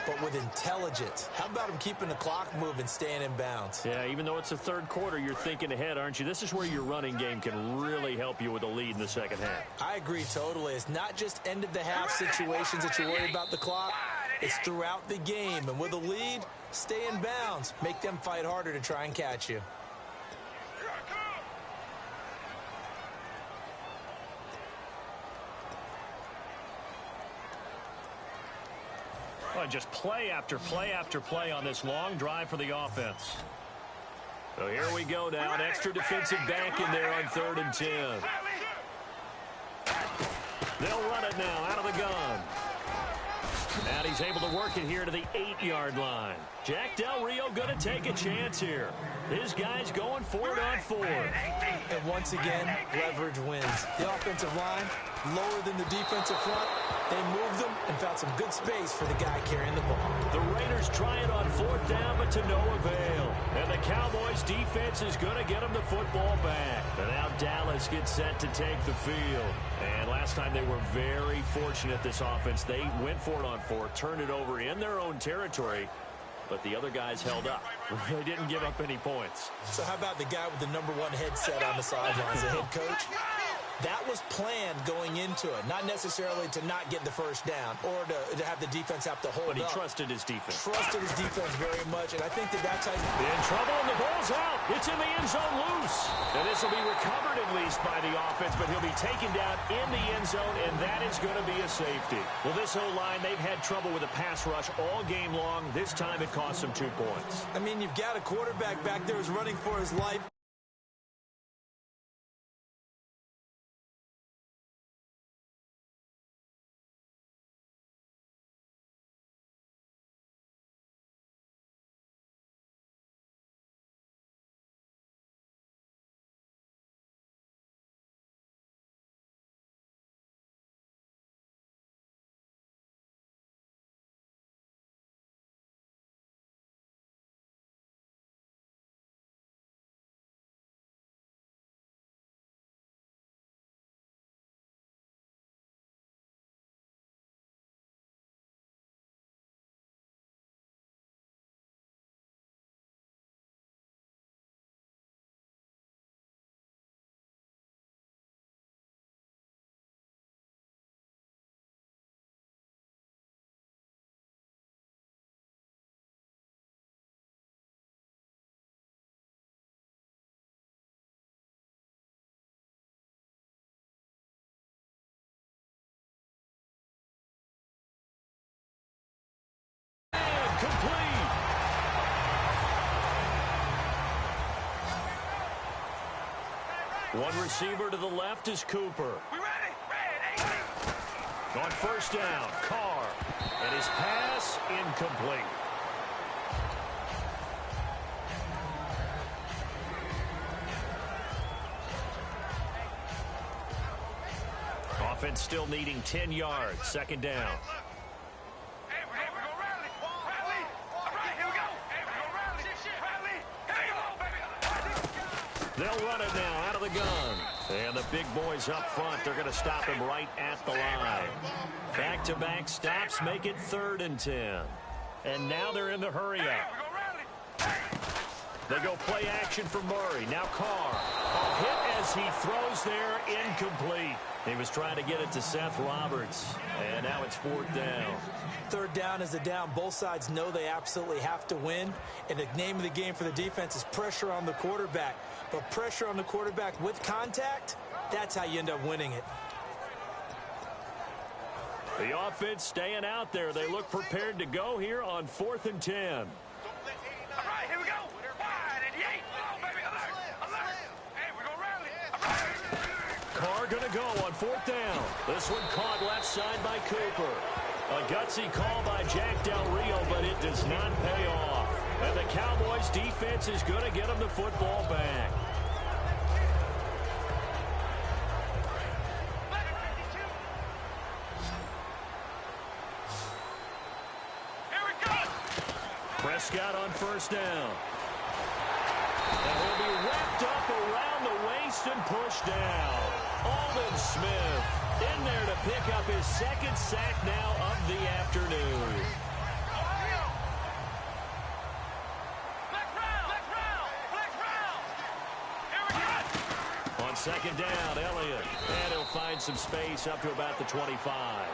but with intelligence. How about him keeping the clock moving, staying in bounds? Yeah, even though it's the 3rd quarter, you're thinking ahead, aren't you? This is where your running game can really help you with a lead in the second half. I agree totally. It's not just end-of-the-half situations that you worry about the clock. It's throughout the game. And with a lead, stay in bounds. Make them fight harder to try and catch you. Well, just play after play after play on this long drive for the offense. So here we go now. An extra defensive back in there on 3rd and 10. They'll run it now out of the gun. And he's able to work it here to the 8-yard line. Jack Del Rio going to take a chance here. His guy's going for it on 4. And once again, leverage wins. The offensive line, lower than the defensive front. They moved them and found some good space for the guy carrying the ball. The Raiders try it on 4th down, but to no avail. And the Cowboys defense is going to get them the football back. And now Dallas gets set to take the field. And last time they were very fortunate, this offense. They went for it on 4, turned it over in their own territory, but the other guys held up. They didn't give up any points. So how about the guy with the #1 headset on the sidelines, the head coach? That was planned going into it, not necessarily to not get the first down or to have the defense have to hold up. But he trusted his defense. Trusted his defense very much, and I think that's how... In trouble, and the ball's out. It's in the end zone loose. And this will be recovered at least by the offense, but he'll be taken down in the end zone, and that is going to be a safety. Well, this O-line, they've had trouble with a pass rush all game long. This time it cost them 2 points. I mean, you've got a quarterback back there who's running for his life. complete. One receiver to the left is Cooper. We ready? Ready. On first down, Carr. And his pass incomplete. Offense still needing 10 yards. Second down. Hey, we're gonna rally. Rally. All right, here we go. Hey, we're gonna rally. Rally. Here you go, baby. They'll run it now out of the gun. And the big boys up front, they're going to stop him right at the line. Back-to-back stops make it 3rd and 10. And now they're in the hurry up. They go play action for Murray. Now Carr. A hit as he throws there, incomplete. He was trying to get it to Seth Roberts. And now it's 4th down. 3rd down is a down. Both sides know they absolutely have to win. And the name of the game for the defense is pressure on the quarterback. But pressure on the quarterback with contact, that's how you end up winning it. The offense staying out there. They look prepared to go here on 4th and 10. All right, here we go. Wide and yay. Oh, baby, alert. Alert. Hey, we're gonna rally. All right. Carr going to go on 4th down. This one caught left side by Cooper. A gutsy call by Jack Del Rio, but it does not pay off. And the Cowboys' defense is going to get them the football back. Here we go. Prescott on first down. And he'll be wrapped up around the waist and pushed down. Aldon Smith in there to pick up his 2nd sack now of the afternoon. On 2nd down, Elliott. And he'll find some space up to about the 25.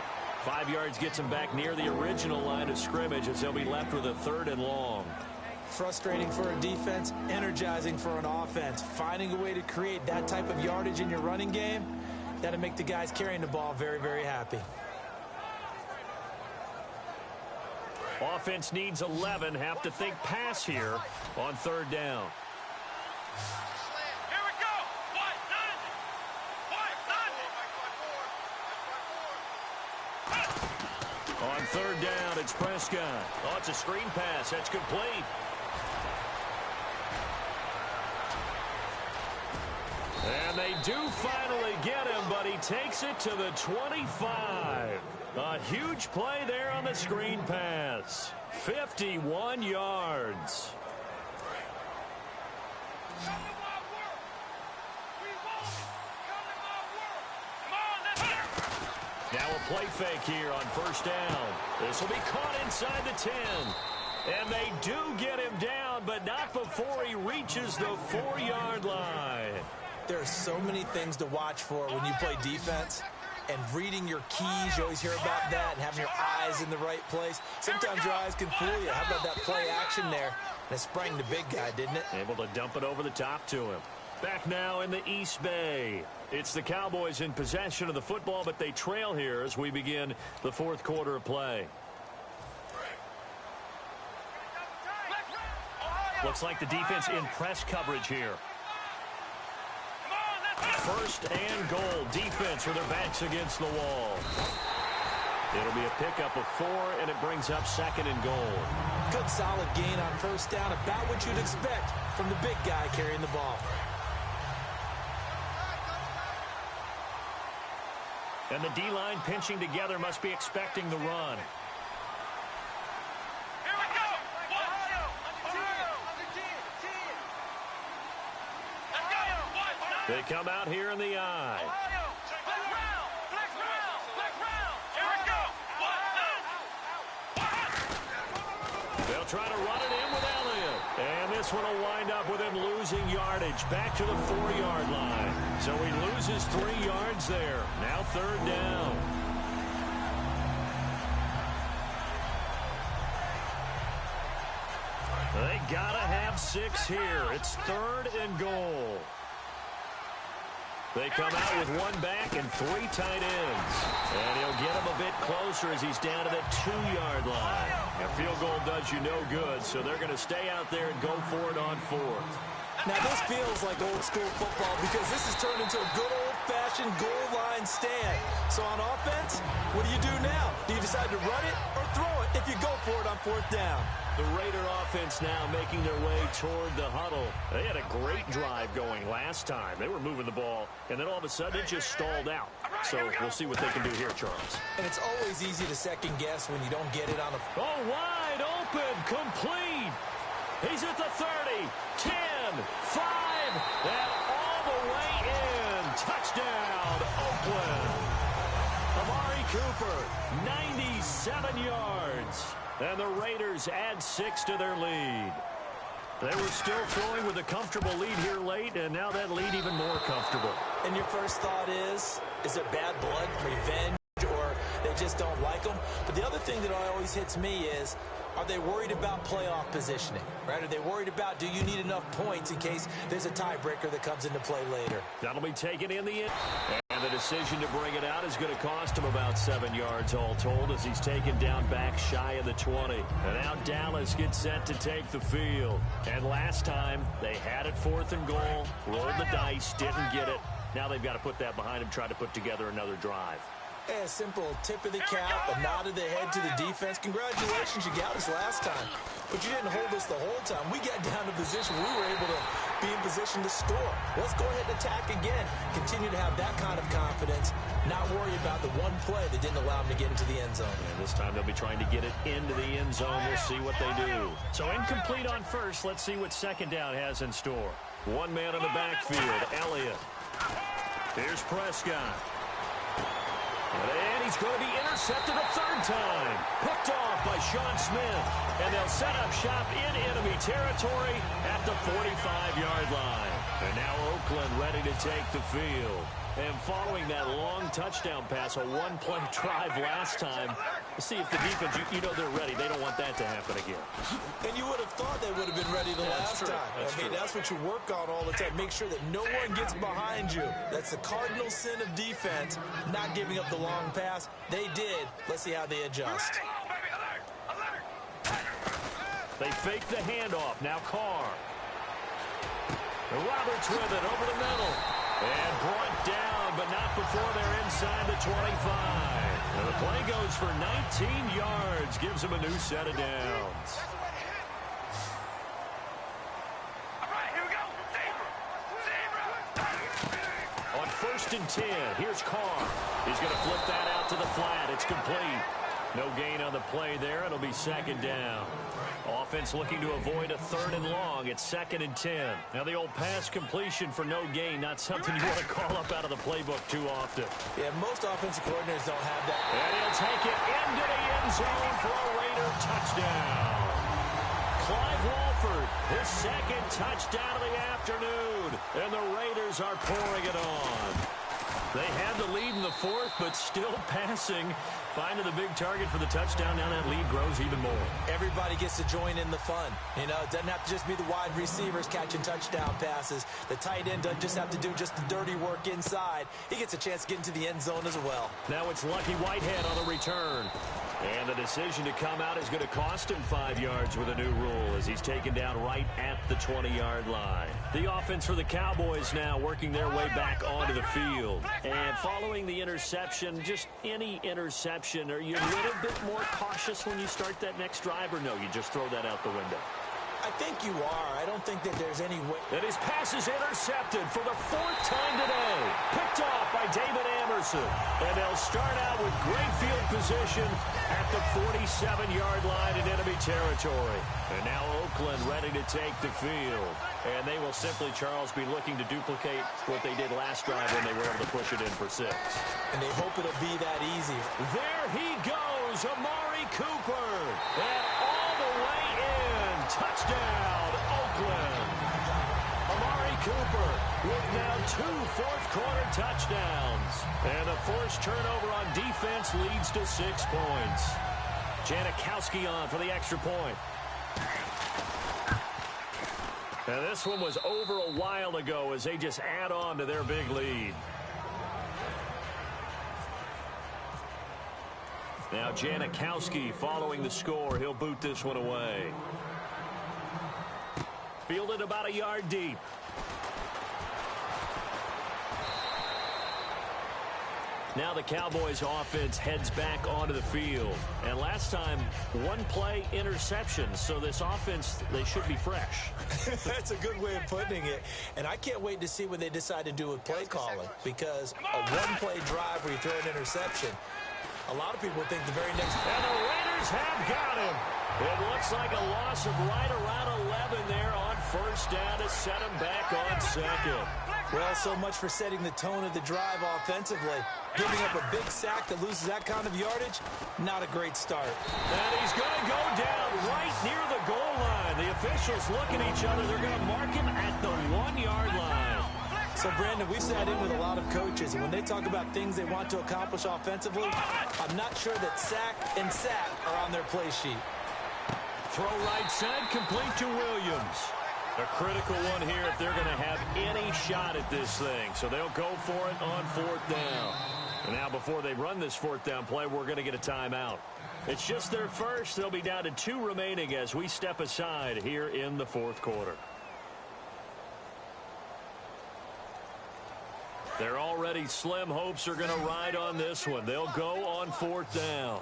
5 yards gets him back near the original line of scrimmage as they'll be left with a 3rd and long. Frustrating for a defense, energizing for an offense. Finding a way to create that type of yardage in your running game, that'll make the guys carrying the ball very, very happy. Offense needs 11. Have to think pass here on 3rd down. Here we go. What? None. On 3rd down, it's Prescott. Oh, it's a screen pass. That's complete. And they do finally get him, but he takes it to the 25. A huge play there on the screen pass. 51 yards. Now a play fake here on first down. This will be caught inside the 10. And they do get him down, but not before he reaches the 4-yard line. There are so many things to watch for when you play defense. And reading your keys, you always hear about that, and having your eyes in the right place. Sometimes your eyes can fool you. How about that play action there? And it sprang the big guy, didn't it? Able to dump it over the top to him. Back now in the East Bay. It's the Cowboys in possession of the football, but they trail here as we begin the 4th quarter of play. Looks like the defense in press coverage here. 1st and goal. Defense with their backs against the wall. It'll be a pickup of 4, and it brings up 2nd and goal. Good solid gain on first down. About what you'd expect from the big guy carrying the ball. And the D-line pinching together must be expecting the run. Here we go. They come out here in the eye. They'll try to run it in with Elliott. And this one will wind up with him losing yardage back to the 4-yard line. So he loses 3 yards there. Now 3rd down. They gotta have 6 here. It's 3rd and goal. They come out with one back and 3 tight ends. And he'll get him a bit closer as he's down to the 2-yard line. A field goal does you no good, so they're going to stay out there and go for it on 4th. Now, this feels like old-school football because this has turned into a good old-fashioned goal line stand. So on offense, what do you do now? Do you decide to run it or throw it if you go for it on 4th down? The Raider offense now making their way toward the huddle. They had a great drive going last time. They were moving the ball, and then all of a sudden it just stalled out. So we'll see what they can do here, Charles. And it's always easy to second-guess when you don't get it on a... Oh, wide open, complete. He's at the 30, 10, 5, and all the way in. Touchdown, Oakland. Amari Cooper, 97 yards. And the Raiders add 6 to their lead. They were still throwing with a comfortable lead here late, and now that lead even more comfortable. And your first thought is there bad blood, revenge, or they just don't like them? But the other thing that always hits me is, are they worried about playoff positioning, right? Are they worried about, do you need enough points in case there's a tiebreaker that comes into play later? That'll be taken in the end. And the decision to bring it out is going to cost him about 7 yards all told as he's taken down back shy of the 20. And now Dallas gets set to take the field. And last time, they had it 4th and goal, rolled the dice, didn't get it. Now they've got to put that behind him, try to put together another drive. A simple tip of the cap, a nod of the head to the defense. Congratulations, you got us last time. But you didn't hold us the whole time. We got down to position. We were able to be in position to score. Let's go ahead and attack again. Continue to have that kind of confidence. Not worry about the one play that didn't allow them to get into the end zone. And this time they'll be trying to get it into the end zone. We'll see what they do. So incomplete on first. Let's see what 2nd down has in store. One man on the backfield, Elliott. Here's Prescott. And he's going to be intercepted a 3rd time. Picked off by Sean Smith. And they'll set up shop in enemy territory at the 45-yard line. And now Oakland ready to take the field. And following that long touchdown pass, a 1-play drive last time, see if the defense, you know they're ready. They don't want that to happen again. And you would have thought they would have been ready the last time. That's what you work on all the time. Make sure that no one gets behind you. That's the cardinal sin of defense, not giving up the long pass. They did. Let's see how they adjust. They fake the handoff. Now Carr. Roberts with it over the middle. And brought down, but not before they're inside the 25. And the play goes for 19 yards. Gives them a new set of downs. All right, here we go. Zebra. On 1st and 10, here's Carr. He's going to flip that out to the flat. It's complete. No gain on the play there. It'll be 2nd down. Offense looking to avoid a 3rd and long. It's 2nd and 10. Now the old pass completion for no gain, not something you want to call up out of the playbook too often. Yeah, most offensive coordinators don't have that. And he'll take it into the end zone for a Raider touchdown. Clive Walford, his 2nd touchdown of the afternoon. And the Raiders are pouring it on. They had the lead in the 4th, but still passing. Finding the big target for the touchdown. Now that lead grows even more. Everybody gets to join in the fun. You know, it doesn't have to just be the wide receivers catching touchdown passes. The tight end doesn't just have to do just the dirty work inside. He gets a chance to get into the end zone as well. Now it's Lucky Whitehead on the return. And the decision to come out is going to cost him 5 yards with a new rule as he's taken down right at the 20-yard line. The offense for the Cowboys now working their way back onto the field. And following the interception, just any interception, are you a little bit more cautious when you start that next drive, or no, you just throw that out the window? I think you are. I don't think that there's any way. And his pass is intercepted for the 4th time today. Picked off by David Amerson. And they'll start out with great field position at the 47-yard line in enemy territory. And now Oakland ready to take the field. And they will simply, Charles, be looking to duplicate what they did last drive when they were able to push it in for 6. And they hope it'll be that easy. There he goes, Amari Cooper. And all the way in. Touchdown, Oakland. Amari Cooper with now 2 fourth-quarter touchdowns. And the forced turnover on defense leads to 6 points. Janikowski on for the extra point. And this one was over a while ago as they just add on to their big lead. Now Janikowski following the score. He'll boot this one away. Fielded about a yard deep. Now the Cowboys offense heads back onto the field. And last time, one play interception. So this offense, they should be fresh. That's a good way of putting it. And I can't wait to see what they decide to do with play calling. Because a one-play drive where you throw an interception, a lot of people think the very next... And the Raiders have got him. It looks like a loss of right around 11 there on first down to set him back on second. Well, so much for setting the tone of the drive offensively. Giving up a big sack that loses that kind of yardage, not a great start. And he's going to go down right near the goal line. The officials look at each other. They're going to mark him at the 1-yard line. So, Brandon, we've sat in with a lot of coaches, and when they talk about things they want to accomplish offensively, I'm not sure that sack and sack are on their play sheet. Throw right side, complete to Williams. A critical one here if they're going to have any shot at this thing. So they'll go for it on fourth down. And now before they run this fourth down play, we're going to get a timeout. It's just their first. They'll be down to 2 remaining as we step aside here in the fourth quarter. Their already slim hopes are going to ride on this one. They'll go on fourth down.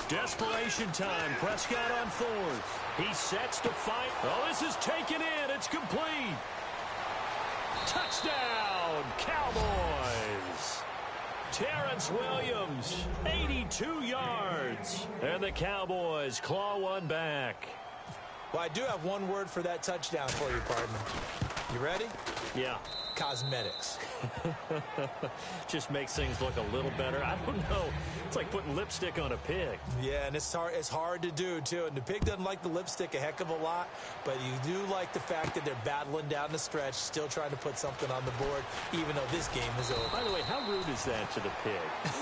Desperation time. Prescott on fourth. He sets to fight. Oh, this is taken in. It's complete. Touchdown, Cowboys. Terrence Williams, 82 yards. And the Cowboys claw one back. Well, I do have one word for that touchdown for you, partner. You ready? Yeah. Cosmetics. Just makes things look a little better. I don't know. It's like putting lipstick on a pig. Yeah, and it's hard to do, too. And the pig doesn't like the lipstick a heck of a lot, but you do like the fact that they're battling down the stretch, still trying to put something on the board, even though this game is over. By the way, how rude is that to the pig?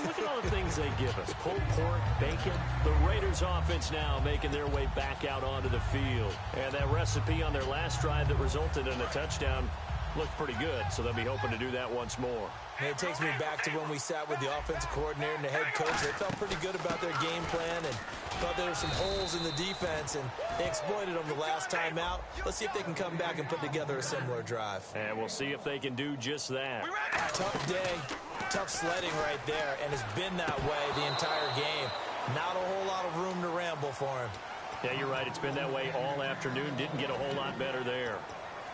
Look at all the things they give us. Pulled pork, bacon. The Raiders offense now making their way back out onto the field. And that recipe on their last drive that resulted in a touchdown looked pretty good, so they'll be hoping to do that once more. And it takes me back to when we sat with the offensive coordinator and the head coach. They felt pretty good about their game plan and thought there were some holes in the defense, and they exploited them the last time out. Let's see if they can come back and put together a similar drive. And we'll see if they can do just that. Tough day, tough sledding right there, and it's been that way the entire game. Not a whole lot of room to ramble for him. Yeah, you're right. It's been that way all afternoon. Didn't get a whole lot better there.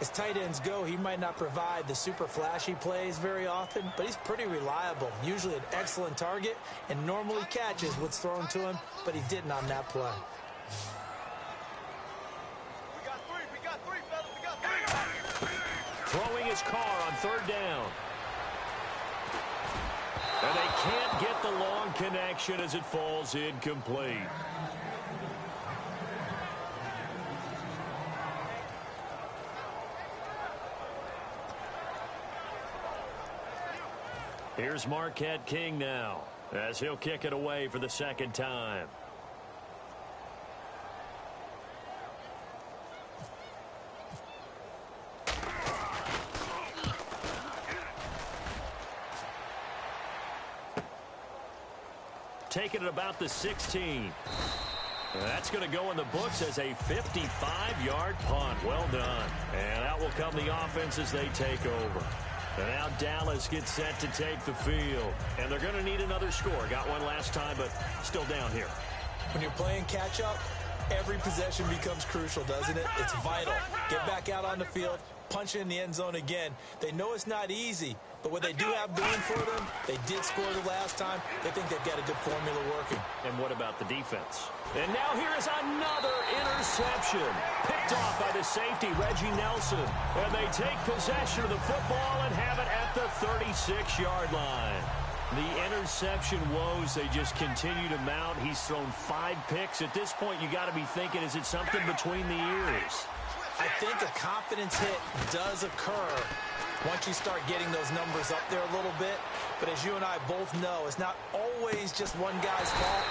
As tight ends go, he might not provide the super flashy plays very often, but he's pretty reliable. Usually an excellent target and normally catches what's thrown to him, but he didn't on that play. We got three, fellas. We got three. Throwing his car on third down. And they can't get the long connection as it falls incomplete. Here's Marquette King now, as he'll kick it away for the second time. Taking it about the 16. That's going to go in the books as a 55-yard punt. Well done. And out will come the offense as they take over. And now Dallas gets set to take the field. And they're going to need another score. Got one last time, but still down here. When you're playing catch-up, every possession becomes crucial, doesn't it? It's vital. Get back out on the field, punch in the end zone again. They know it's not easy, but what they do have going for them, they did score the last time. They think they've got a good formula working. And what about the defense? And now here is another interception. Picked off by the safety, Reggie Nelson. And they take possession of the football and have it at the 36-yard line. The interception woes, they just continue to mount. He's thrown 5 picks. At this point, you got to be thinking, is it something between the ears? I think a confidence hit does occur once you start getting those numbers up there a little bit. But as you and I both know, it's not always just one guy's fault.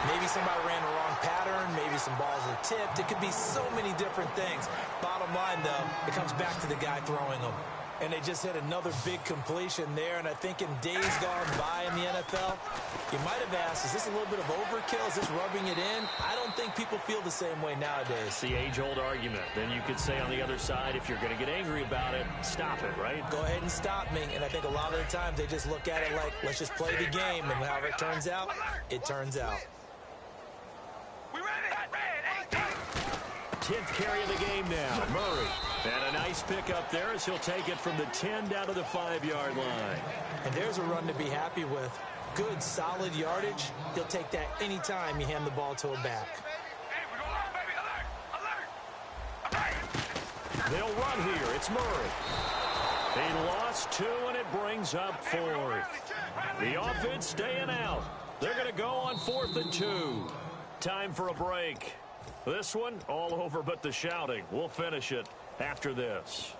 Maybe somebody ran the wrong pattern. Maybe some balls were tipped. It could be so many different things. Bottom line, though, it comes back to the guy throwing them. And they just hit another big completion there. And I think in days gone by in the NFL, you might have asked, is this a little bit of overkill? Is this rubbing it in? I don't think people feel the same way nowadays. It's the age-old argument. Then you could say on the other side, if you're going to get angry about it, stop it, right? Go ahead and stop me. And I think a lot of the times they just look at it like, let's just play the game. And however it turns out, it turns out. We ready? Red 18. 10th carry of the game now. Murray. And a nice pick up there as he'll take it from the 10 down to the 5-yard line. And there's a run to be happy with. Good, solid yardage. He'll take that anytime you hand the ball to a back. Hey, we go on, baby. Alert. They'll run here. It's Murray. He lost 2, and it brings up 4th. The offense staying out. They're going to go on 4th and 2. Time for a break. This one, all over but the shouting. We'll finish it after this.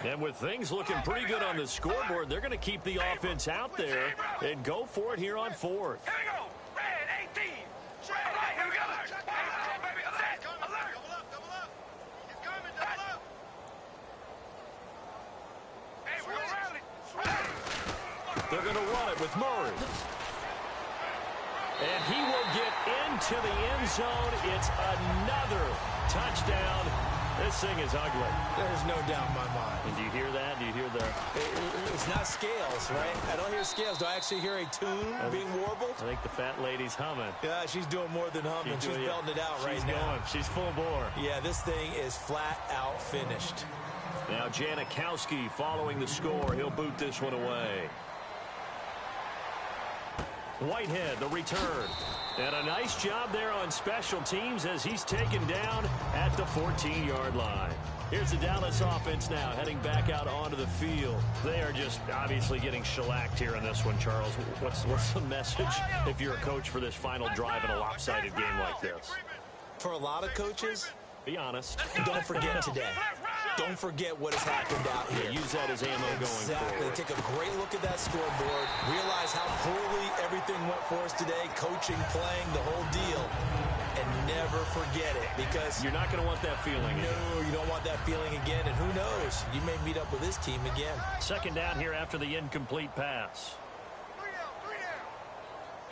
And with things looking pretty good on the scoreboard, they're going to keep the offense out there and go for it here on 4th. Here we go. Red 18. Right, here we go. Hey, baby. Alert. Double up. He's coming. Double up. Hey, we gonna rally. They're going to run it with Murray. And he will get into the end zone. It's another touchdown. This thing is ugly. There's no doubt in my mind. And do you hear that? Do you hear the... It's not scales, right? I don't hear scales. Do I actually hear a tune being warbled? I think the fat lady's humming. Yeah, she's doing more than humming. She's belting it out right now. She's going. She's full bore. Yeah, this thing is flat out finished. Now Janikowski following the score. He'll boot this one away. Whitehead, the return. And a nice job there on special teams as he's taken down at the 14-yard line. Here's the Dallas offense now heading back out onto the field. They are just obviously getting shellacked here in this one, Charles. What's the message if you're a coach for this final drive in a lopsided game like this? For a lot of coaches, be honest. Don't forget today. Don't forget what has happened out here. Use that as ammo going Exactly. forward. Take a great look at that scoreboard. Realize how poorly everything went for us today. Coaching, playing, the whole deal. And never forget it because... You're not going to want that feeling again. No, you don't want that feeling again. And who knows? You may meet up with this team again. Second down here after the incomplete pass. Three down.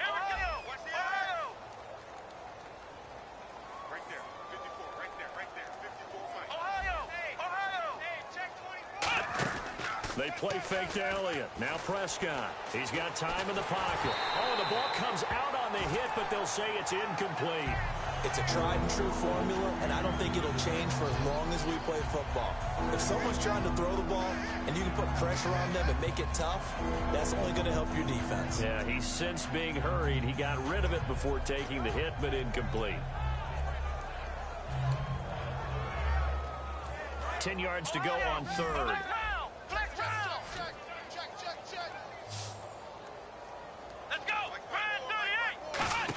Here we go. Watch the Ohio. Right there. 54. Right there. 54 fight. Ohio. Hey, check 24. They play fake to Elliott. Now Prescott. He's got time in the pocket. Oh, the ball comes out on the hit, but they'll say it's incomplete. It's a tried and true formula, and I don't think it'll change for as long as we play football. If someone's trying to throw the ball and you can put pressure on them and make it tough, that's only going to help your defense. Yeah, he's since being hurried. He got rid of it before taking the hit, but incomplete. 10 yards to go on 3rd. Flex round. Check. Let's go. Red 38. Come on.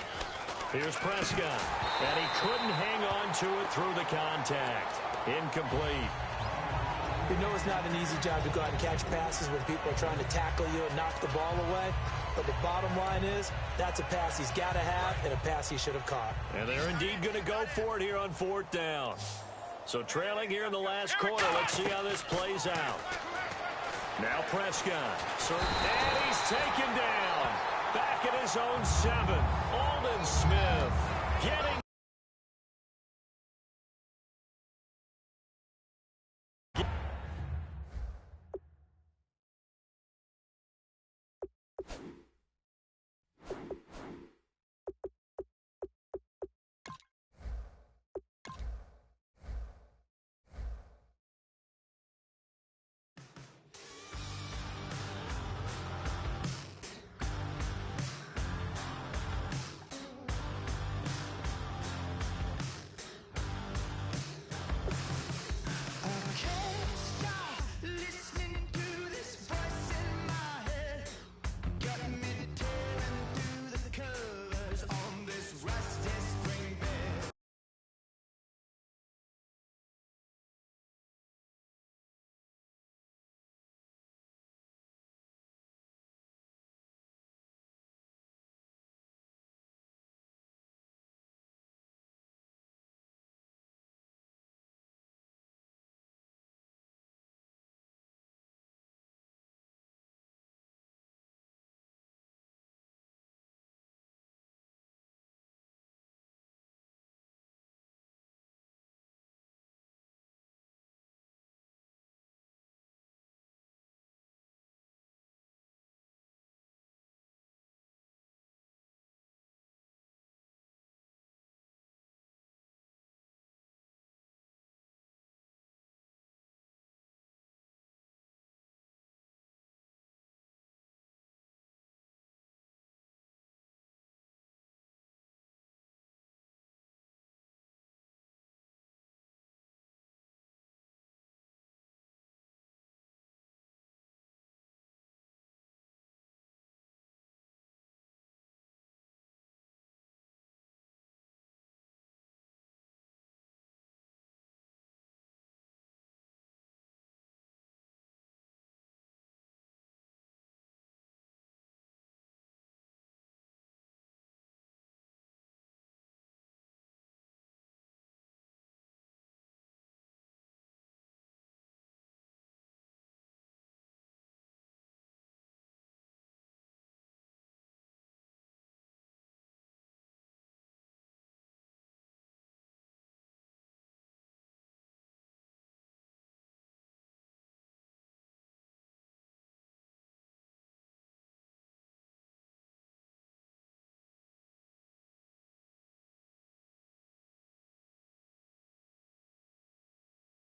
Here's Prescott, and he couldn't hang on to it through the contact. Incomplete. You know it's not an easy job to go out and catch passes when people are trying to tackle you and knock the ball away. But the bottom line is, that's a pass he's got to have and a pass he should have caught. And they're indeed going to go for it here on 4th down. So trailing here in the last quarter, let's see how this plays out. Now Prescott. And he's taken down. Back at his own 7. Aldon Smith.